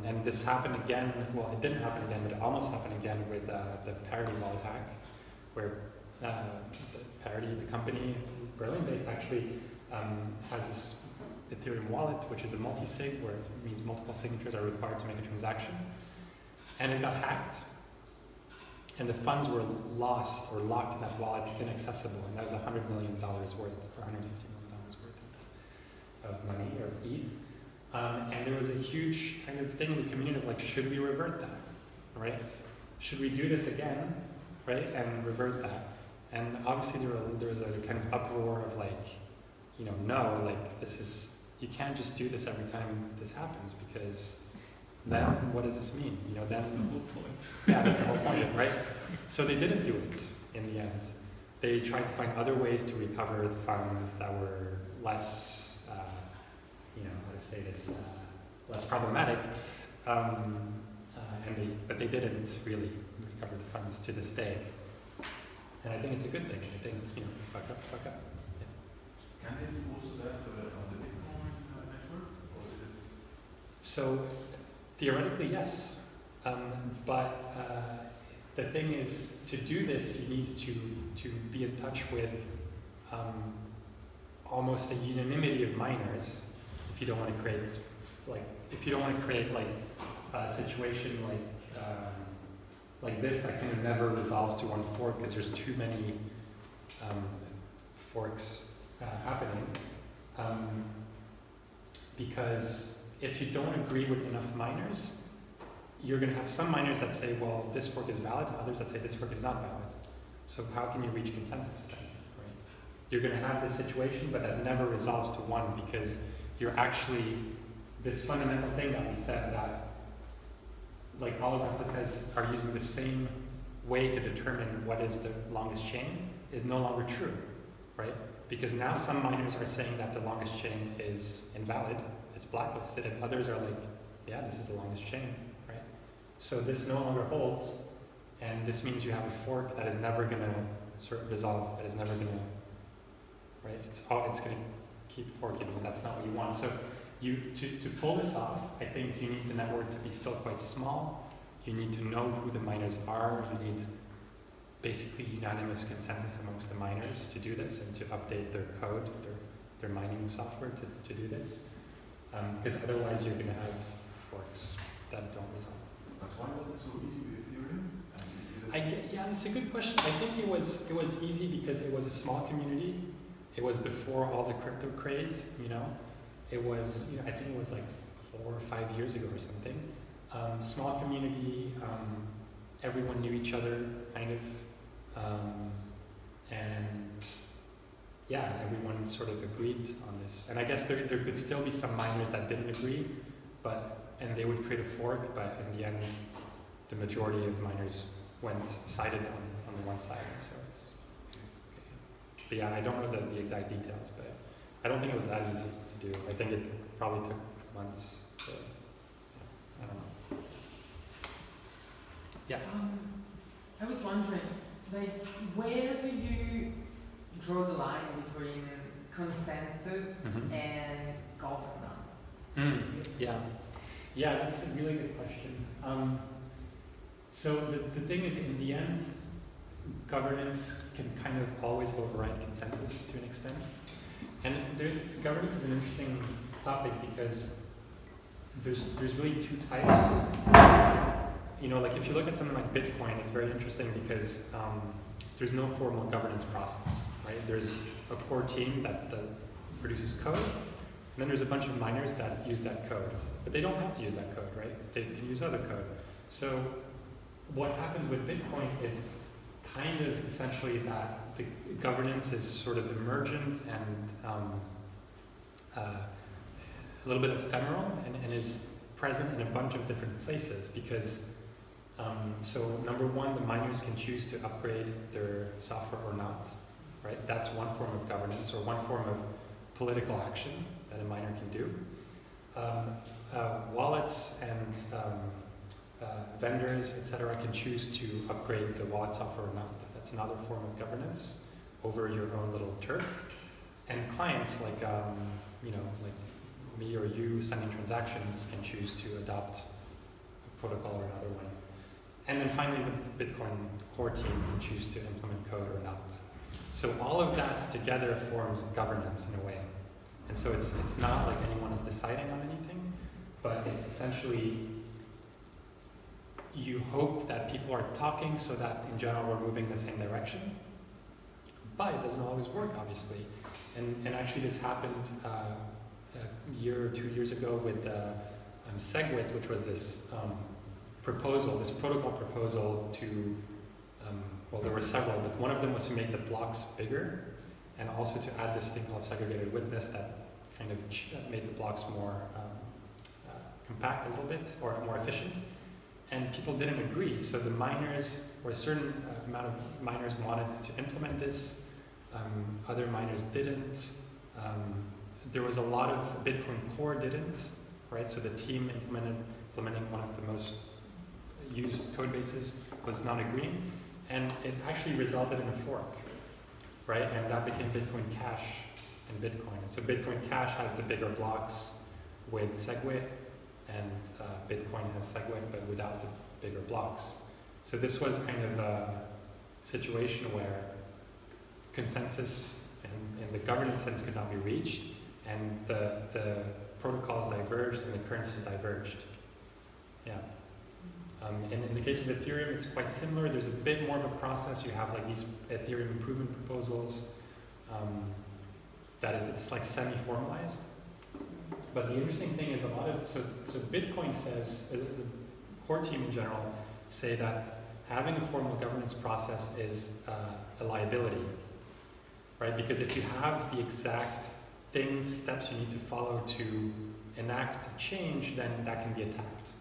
Speaker 6: And this happened again, well, it didn't happen again, but it almost happened again with the Parity wallet hack, where the Parity, the company, Berlin-based actually, has this Ethereum wallet, which is a multi-sig, where it means multiple signatures are required to make a transaction. And it got hacked, and the funds were lost or locked in that wallet, inaccessible, and that was $100 million worth, or $150 million worth of money, or of ETH. And there was a huge kind of thing in the community of like, should we revert that, right? Should we do this again, right, and revert that? And obviously there was a kind of uproar of like, no, like this is, you can't just do this every time this happens, because then what does this mean? Then
Speaker 7: That's the whole point.
Speaker 6: Yeah, that's the whole point, right? So they didn't do it in the end. They tried to find other ways to recover the funds that were less, how to say this, less problematic. But they didn't really recover the funds to this day. And I think it's a good thing. I think, fuck up. Yeah.
Speaker 8: Can they do also that on the Bitcoin network? Or is it?
Speaker 6: So theoretically, yes. But the thing is, to do this, you need to be in touch with almost a unanimity of miners. If you don't want to create a situation like this that kind of never resolves to one fork because there's too many forks happening. Because if you don't agree with enough miners, you're going to have some miners that say, well, this fork is valid, and others that say this fork is not valid. So how can you reach consensus then? Right? You're going to have this situation, but that never resolves to one, because you're actually, this fundamental thing that we said, that like all of replicas are using the same way to determine what is the longest chain, is no longer true, right? Because now some miners are saying that the longest chain is invalid, it's blacklisted, and others are like, yeah, this is the longest chain, right? So this no longer holds, and this means you have a fork that is never going to sort of resolve, that is never going to, right? It's going to keep forking, and that's not what you want. So to pull this off, I think you need the network to be still quite small. You need to know who the miners are. You need basically unanimous consensus amongst the miners to do this and to update their code, their mining software to do this. Because otherwise you're going to have forks that don't resolve.
Speaker 8: But why was it so easy with Ethereum?
Speaker 6: Yeah, that's a good question. I think it was easy because it was a small community. It was before all the crypto craze, It was, I think it was like 4 or 5 years ago or something. Small community, everyone knew each other, kind of. And yeah, everyone sort of agreed on this. And I guess there could still be some miners that didn't agree, and they would create a fork, but in the end, the majority of miners decided on the one side. So it's, but yeah, I don't know the exact details, but I don't think it was that easy to do. I think it probably took months. I don't know. Yeah.
Speaker 3: I was wondering, like, where do you draw the line between consensus and governance?
Speaker 6: Yeah, that's a really good question. So the thing is, in the end, governance can kind of always override consensus to an extent. And governance is an interesting topic because there's really two types. Like if you look at something like Bitcoin, it's very interesting because there's no formal governance process, right? There's a core team that produces code, and then there's a bunch of miners that use that code. But they don't have to use that code, right? They can use other code. So what happens with Bitcoin is kind of essentially that the governance is sort of emergent and a little bit ephemeral and is present in a bunch of different places because so number one, the miners can choose to upgrade their software or not, right? That's one form of governance or one form of political action that a miner can do. Wallets and vendors, etc., can choose to upgrade the wallet software or not. That's another form of governance over your own little turf. And clients like like me or you sending transactions can choose to adopt a protocol or another one. And then finally, the Bitcoin core team can choose to implement code or not. So all of that together forms governance in a way. And so it's not like anyone is deciding on anything, but it's essentially you hope that people are talking so that in general we're moving in the same direction. But it doesn't always work, obviously. And actually this happened a year or 2 years ago with SegWit, which was this proposal, this protocol proposal to, well, there were several, but one of them was to make the blocks bigger and also to add this thing called segregated witness that kind of made the blocks more compact a little bit or more efficient. And people didn't agree. So the miners, or a certain amount of miners wanted to implement this, other miners didn't. There was a lot of Bitcoin Core didn't, right? So the team implementing one of the most used code bases was not agreeing, and it actually resulted in a fork, right? And that became Bitcoin Cash and Bitcoin. And so Bitcoin Cash has the bigger blocks with SegWit, and Bitcoin has SegWit, but without the bigger blocks. So this was kind of a situation where consensus in the governance sense could not be reached, and the protocols diverged and the currencies diverged. Yeah. In the case of Ethereum, it's quite similar. There's a bit more of a process. You have like these Ethereum improvement proposals. It's like semi-formalized. But the interesting thing is so Bitcoin says, the core team in general say that having a formal governance process is a liability, right? Because if you have the exact steps you need to follow to enact a change, then that can be attacked.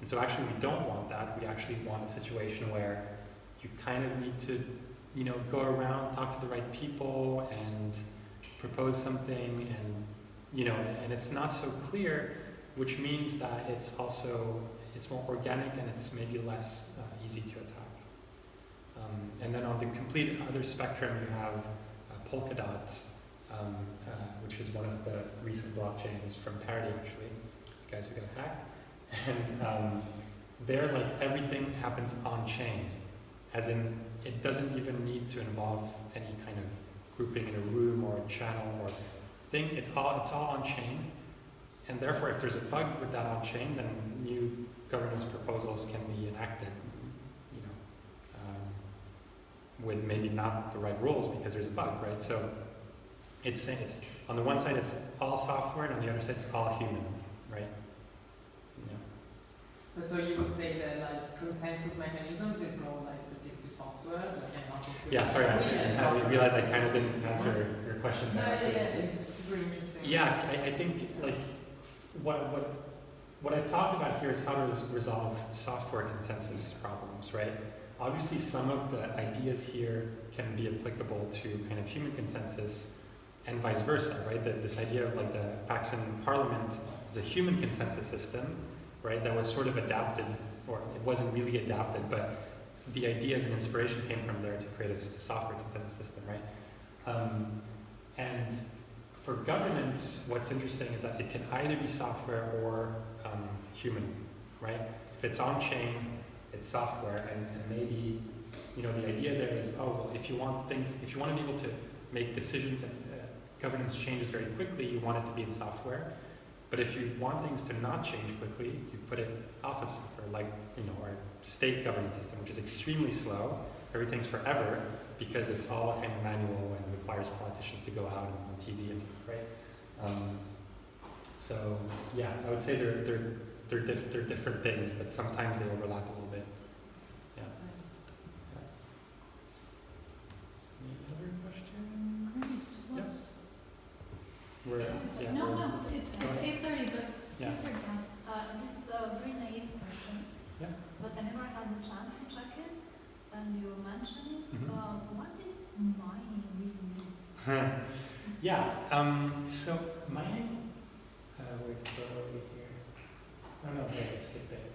Speaker 6: And so actually we don't want that. We actually want a situation where you kind of need to, go around, talk to the right people and propose something, and it's not so clear, which means that it's more organic and it's maybe less easy to attack. And then on the complete other spectrum, you have Polkadot, which is one of the recent blockchains from Parity, actually, the guys who got hacked. And there, like, everything happens on chain, as in it doesn't even need to involve any kind of grouping in a room or a channel or thing. It's all on chain, and therefore, if there's a bug with that on chain, then new governance proposals can be enacted, with maybe not the right rules because there's a bug, right? So it's on the one side it's all software, and on the other side it's all human, right? Yeah.
Speaker 3: So you would say that like consensus mechanisms is more like specific to software, but not to
Speaker 6: yeah, sorry, I realized I kind of didn't answer your question there.
Speaker 3: It's super interesting.
Speaker 6: Yeah, I think like what I've talked about here is how to resolve software consensus problems, right? Obviously, some of the ideas here can be applicable to kind of human consensus and vice versa, right? This idea of like the Paxson Parliament is a human consensus system, right? That was sort of adapted, or it wasn't really adapted, but the ideas and inspiration came from there to create a software consensus system, right? And for governance, what's interesting is that it can either be software or human, right? If it's on chain, it's software, and maybe, the idea there is, if you want to be able to make decisions and governance changes very quickly, you want it to be in software. But if you want things to not change quickly, you put it off of software, like, our state governance system, which is extremely slow. Everything's forever because it's all kind of manual and requires politicians to go out on TV and stuff, right? So yeah, I would say they're different things, but sometimes they overlap a little bit. Yeah. Any other questions? Yes.
Speaker 9: No, it's 8:30, but
Speaker 6: yeah.
Speaker 5: This is a very naive question,
Speaker 6: Yeah.
Speaker 5: but I never had the chance to check it, and you mentioned it.
Speaker 6: Mm-hmm.
Speaker 5: What is mining really means?
Speaker 6: Yeah. So mining. Wait, go over here. Oh no, there, skip it.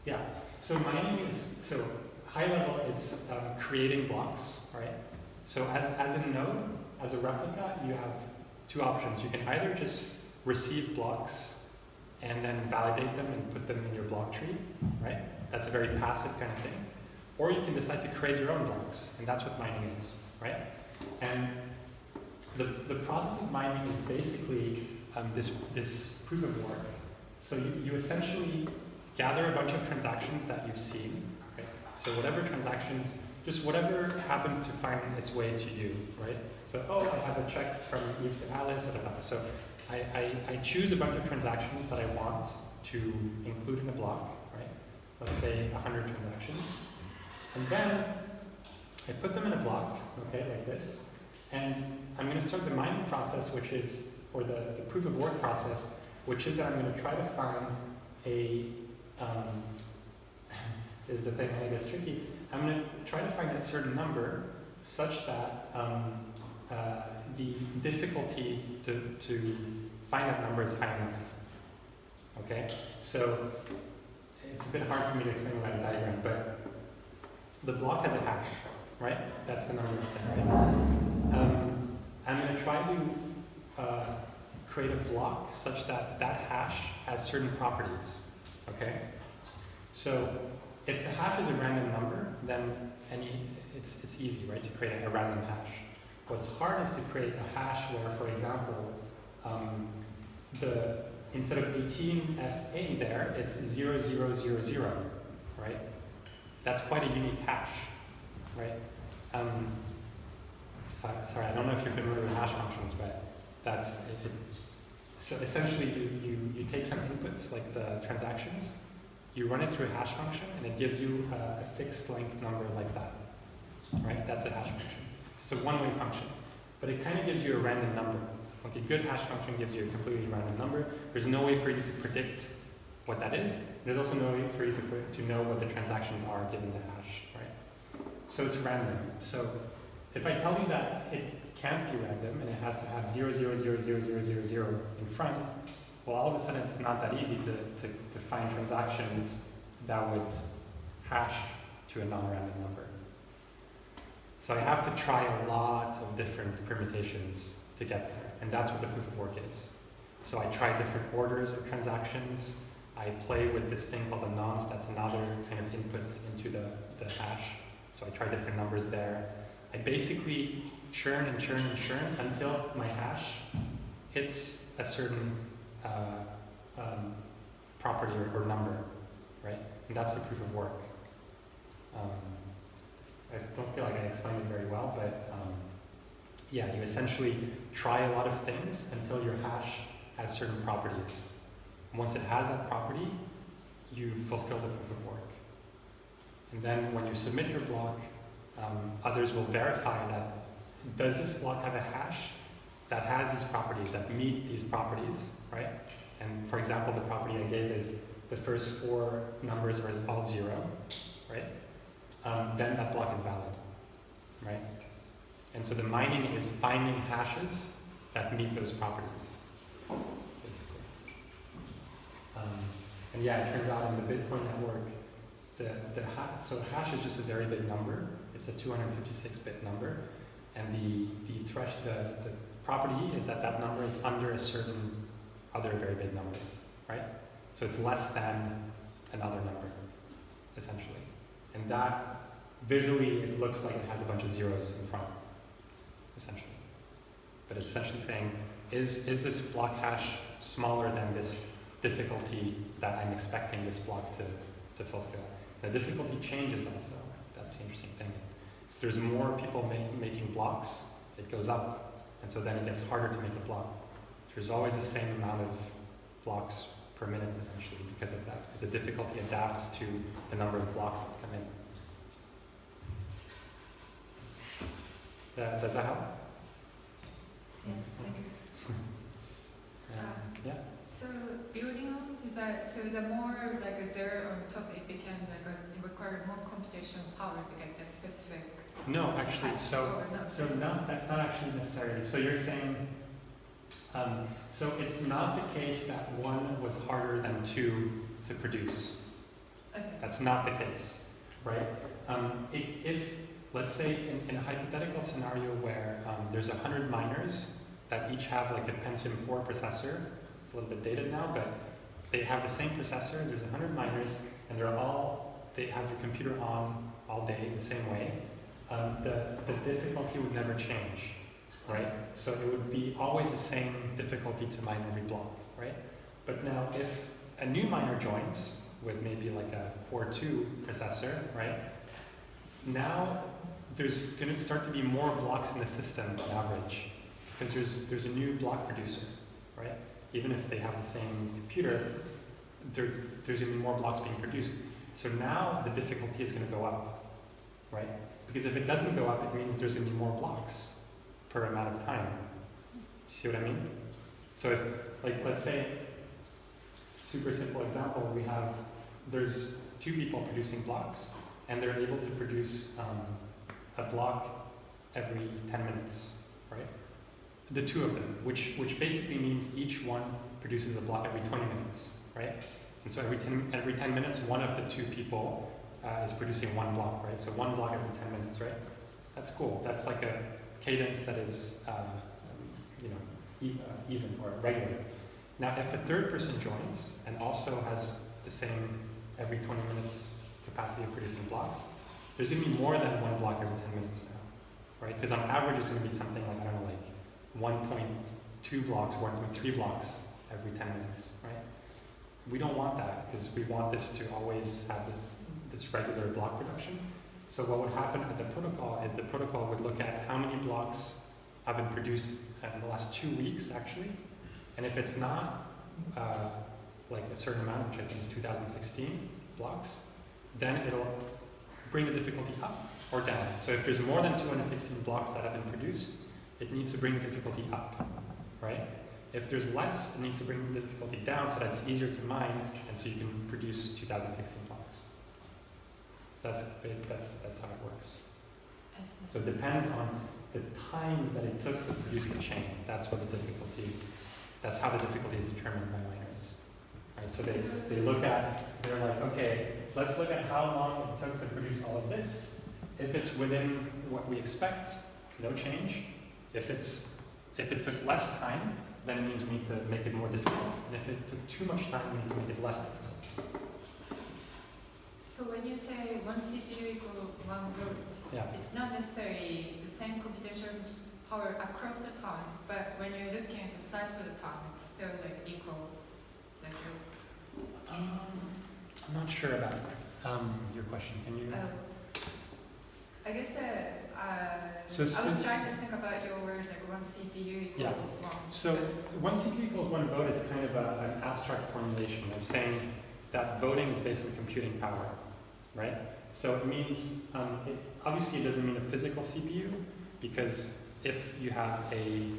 Speaker 6: Yeah. So mining is, so high level, it's creating blocks, right? So as a node, as a replica, you have two options. You can either just receive blocks and then validate them and put them in your block tree, right? That's a very passive kind of thing. Or you can decide to create your own blocks, and that's what mining is, right? And the process of mining is basically this proof of work. So you essentially gather a bunch of transactions that you've seen, right? So whatever transactions, just whatever happens to find its way to you, right? So, oh, I have a check from Eve to Alice, so I choose a bunch of transactions that I want to include in a block, right? Let's say 100 transactions. And then I put them in a block, okay, like this. And I'm going to start the mining process, which is, or the proof of work process, which is that I'm going to try to find a, is the thing that gets tricky. I'm going to try to find a certain number such that the difficulty to find that number is high enough. Okay? So it's a bit hard for me to explain without a diagram, but the block has a hash, right? That's the number up there, right? I'm going to try to create a block such that that hash has certain properties, okay? So if the hash is a random number, then it's easy, right, to create a random hash. What's hard is to create a hash where, for example, instead of 18FA there, it's 0000, right? That's quite a unique hash, right? Sorry, I don't know if you're familiar with hash functions, but that's it. So essentially, you take some inputs, like the transactions, you run it through a hash function, and it gives you a fixed length number like that, right? That's a hash function. So it's a one-way function, but it kind of gives you a random number. Like a good hash function gives you a completely random number. There's no way for you to predict what that is. There's also no way for you to know what the transactions are given the hash, right? So it's random. So if I tell you that it can't be random and it has to have 0000000 in front, well, all of a sudden it's not that easy to find transactions that would hash to a non-random number. So I have to try a lot of different permutations to get there, and that's what the proof of work is. So I try different orders of transactions. I play with this thing called a nonce, that's another kind of input into the hash. So I try different numbers there. I basically churn and churn and churn until my hash hits a certain property or number, right? And that's the proof of work. I don't feel like I explained it very well, but yeah, you essentially try a lot of things until your hash has certain properties. Once it has that property, you fulfill the proof of work. And then when you submit your block, others will verify that, does this block have a hash that has these properties, that meet these properties, right? And for example, the property I gave is the first 4 numbers are all 0, right? Then that block is valid, right? And so the mining is finding hashes that meet those properties, basically. And yeah, it turns out in the Bitcoin network, so hash is just a very big number. It's a 256-bit number, and the property is that number is under a certain other very big number, right? So it's less than another number, essentially. And that, visually, it looks like it has a bunch of zeros in front, essentially. But it's essentially saying, is this block hash smaller than this difficulty that I'm expecting this block to fulfill? The difficulty changes also. That's the interesting thing. If there's more people making blocks, it goes up. And so then it gets harder to make a block. There's always the same amount of blocks per minute, essentially, because of that. Because the difficulty adapts to the number of blocks that come in. Does that help?
Speaker 1: Yes, thank you.
Speaker 6: Yeah.
Speaker 1: So building on is that, so the more like a zero on top, it became like it required more computational power to get this specific.
Speaker 6: No, actually, so no, that's not actually necessarily. So you're saying, so it's not the case that 1 was harder than 2 to produce.
Speaker 1: Okay.
Speaker 6: That's not the case, right? If let's say in a hypothetical scenario where there's 100 miners that each have like a Pentium 4 processor, it's a little bit dated now, but they have the same processor, there's 100 miners, and they have their computer on all day the same way, the difficulty would never change, right? So it would be always the same difficulty to mine every block, right? But now if a new miner joins with maybe like a Core 2 processor, right? Now there's going to start to be more blocks in the system on average, because there's a new block producer, right? Even if they have the same computer, there's going to be more blocks being produced. So now the difficulty is going to go up, right? Because if it doesn't go up, it means there's going to be more blocks per amount of time. You see what I mean? So if, like, let's say, super simple example, there's 2 people producing blocks, and they're able to produce a block every 10 minutes, right? The 2 of them, which basically means each one produces a block every 20 minutes, right? And so every 10 minutes, one of the 2 people is producing 1 block, right? So 1 block every 10 minutes, right? That's cool. That's like a cadence that is, even or regular. Now, if a 3rd person joins and also has the same every 20 minutes capacity of producing blocks, there's going to be more than 1 block every 10 minutes now, right? Because on average, it's going to be something like, I don't know, like 1.2 blocks, 1.3 blocks every 10 minutes, right? We don't want that, because we want this to always have this regular block production. So what would happen at the protocol is the protocol would look at how many blocks have been produced in the last 2 weeks, actually. And if it's not like a certain amount, which I think is 2016 blocks, then it'll bring the difficulty up or down. So if there's more than 216 blocks that have been produced, it needs to bring the difficulty up, right? If there's less, it needs to bring the difficulty down so that it's easier to mine, and so you can produce 2016 blocks. So that's how it works. So it depends on the time that it took to produce the chain. That's how the difficulty is determined by miners. Right? So they're like, okay, let's look at how long it took to produce all of this. If it's within what we expect, no change. If it took less time, then it means we need to make it more difficult. And if it took too much time, we need to make it less difficult.
Speaker 1: So when you say 1 CPU equal 1 vote, it's not necessarily the same computation power across the time, but when you're looking at the size of the time, it's still like equal.
Speaker 6: I'm not sure about your question. Can you?
Speaker 1: I guess I was trying to think about your word, like 1 CPU equal 1.
Speaker 6: So 1 CPU equals 1 vote is kind of an abstract formulation of saying that voting is based on computing power, right? So it means, obviously it doesn't mean a physical CPU, because if you have a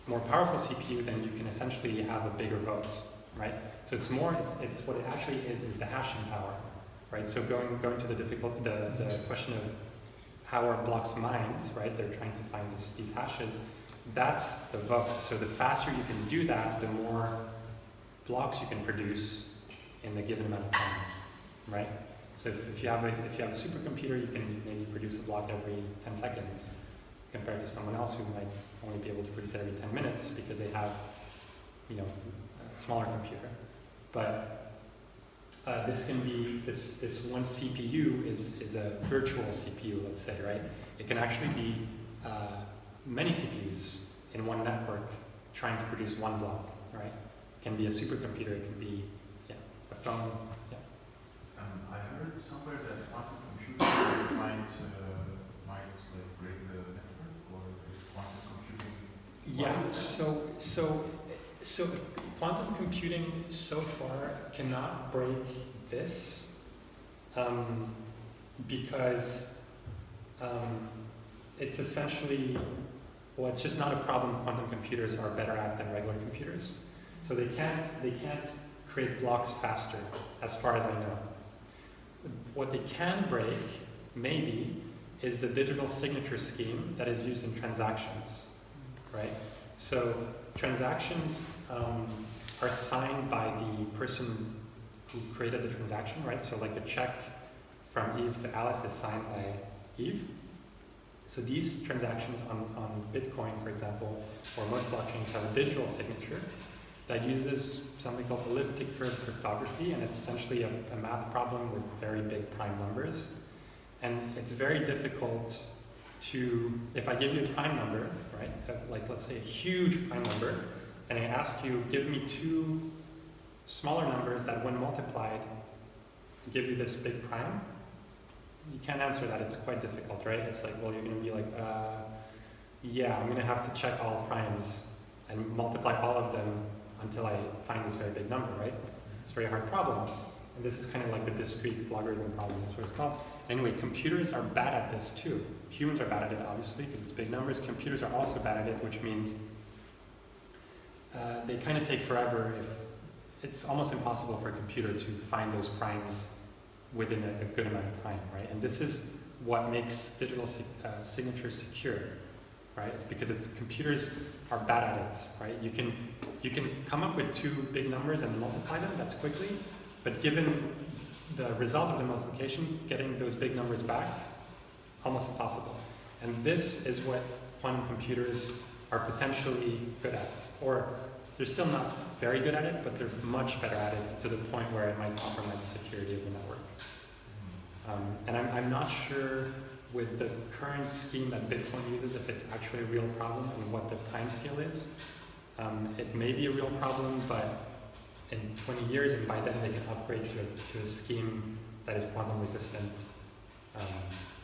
Speaker 6: more powerful CPU, then you can essentially have a bigger vote, right? So it's what it actually is the hashing power, right? So going to the question of how are blocks mined, right? They're trying to find these hashes. That's the vote. So the faster you can do that, the more blocks you can produce in the given amount of time, right? So if you have a supercomputer, you can maybe produce a block every 10 seconds, compared to someone else who might only be able to produce it every 10 minutes because they have, a smaller computer. But this can be, this 1 CPU is a virtual CPU, let's say, right? It can actually be many CPUs in one network trying to produce 1 block, right? It can be a supercomputer, it can be, a phone,
Speaker 8: I heard somewhere that quantum computers are trying to might break the network, or is quantum computing?
Speaker 6: So quantum computing so far cannot break this because it's essentially, it's just not a problem quantum computers are better at than regular computers. So they can't create blocks faster, as far as I know. What they can break, maybe, is the digital signature scheme that is used in transactions, right? So transactions are signed by the person who created the transaction, right? So like the check from Eve to Alice is signed by Eve. So these transactions on Bitcoin, for example, or most blockchains have a digital signature that uses something called elliptic curve cryptography, and it's essentially a math problem with very big prime numbers. And it's very difficult to, if I give you a prime number, right, like let's say a huge prime number, and I ask you, give me two smaller numbers that when multiplied give you this big prime, you can't answer that. It's quite difficult, right? It's like, well, you're going to be like, yeah, I'm going to have to check all primes and multiply all of them until I find this very big number, right? It's a very hard problem. And this is kind of like the discrete logarithm problem, that's what it's called. Anyway, computers are bad at this too. Humans are bad at it, obviously, because it's big numbers. Computers are also bad at it, which means they kind of take forever. It's almost impossible for a computer to find those primes within a good amount of time, right? And this is what makes digital signatures secure, right? It's because computers are bad at it, right? You can come up with two big numbers and multiply them, that's quickly, but given the result of the multiplication, getting those big numbers back, almost impossible. And this is what quantum computers are potentially good at, or they're still not very good at it, but they're much better at it to the point where it might compromise the security of the network. And I'm not sure with the current scheme that Bitcoin uses if it's actually a real problem and what the time scale is. It may be a real problem, but in 20 years, and by then they can upgrade to a scheme that is quantum resistant,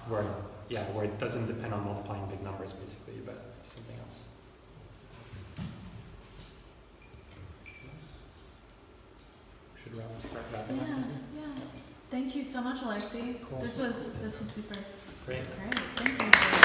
Speaker 6: where it doesn't depend on multiplying big numbers basically, but something else. Should start wrapping up?
Speaker 9: Yeah. Thank you so much, Alexi.
Speaker 6: Cool.
Speaker 9: This was super
Speaker 6: Great.
Speaker 9: great. Thank you.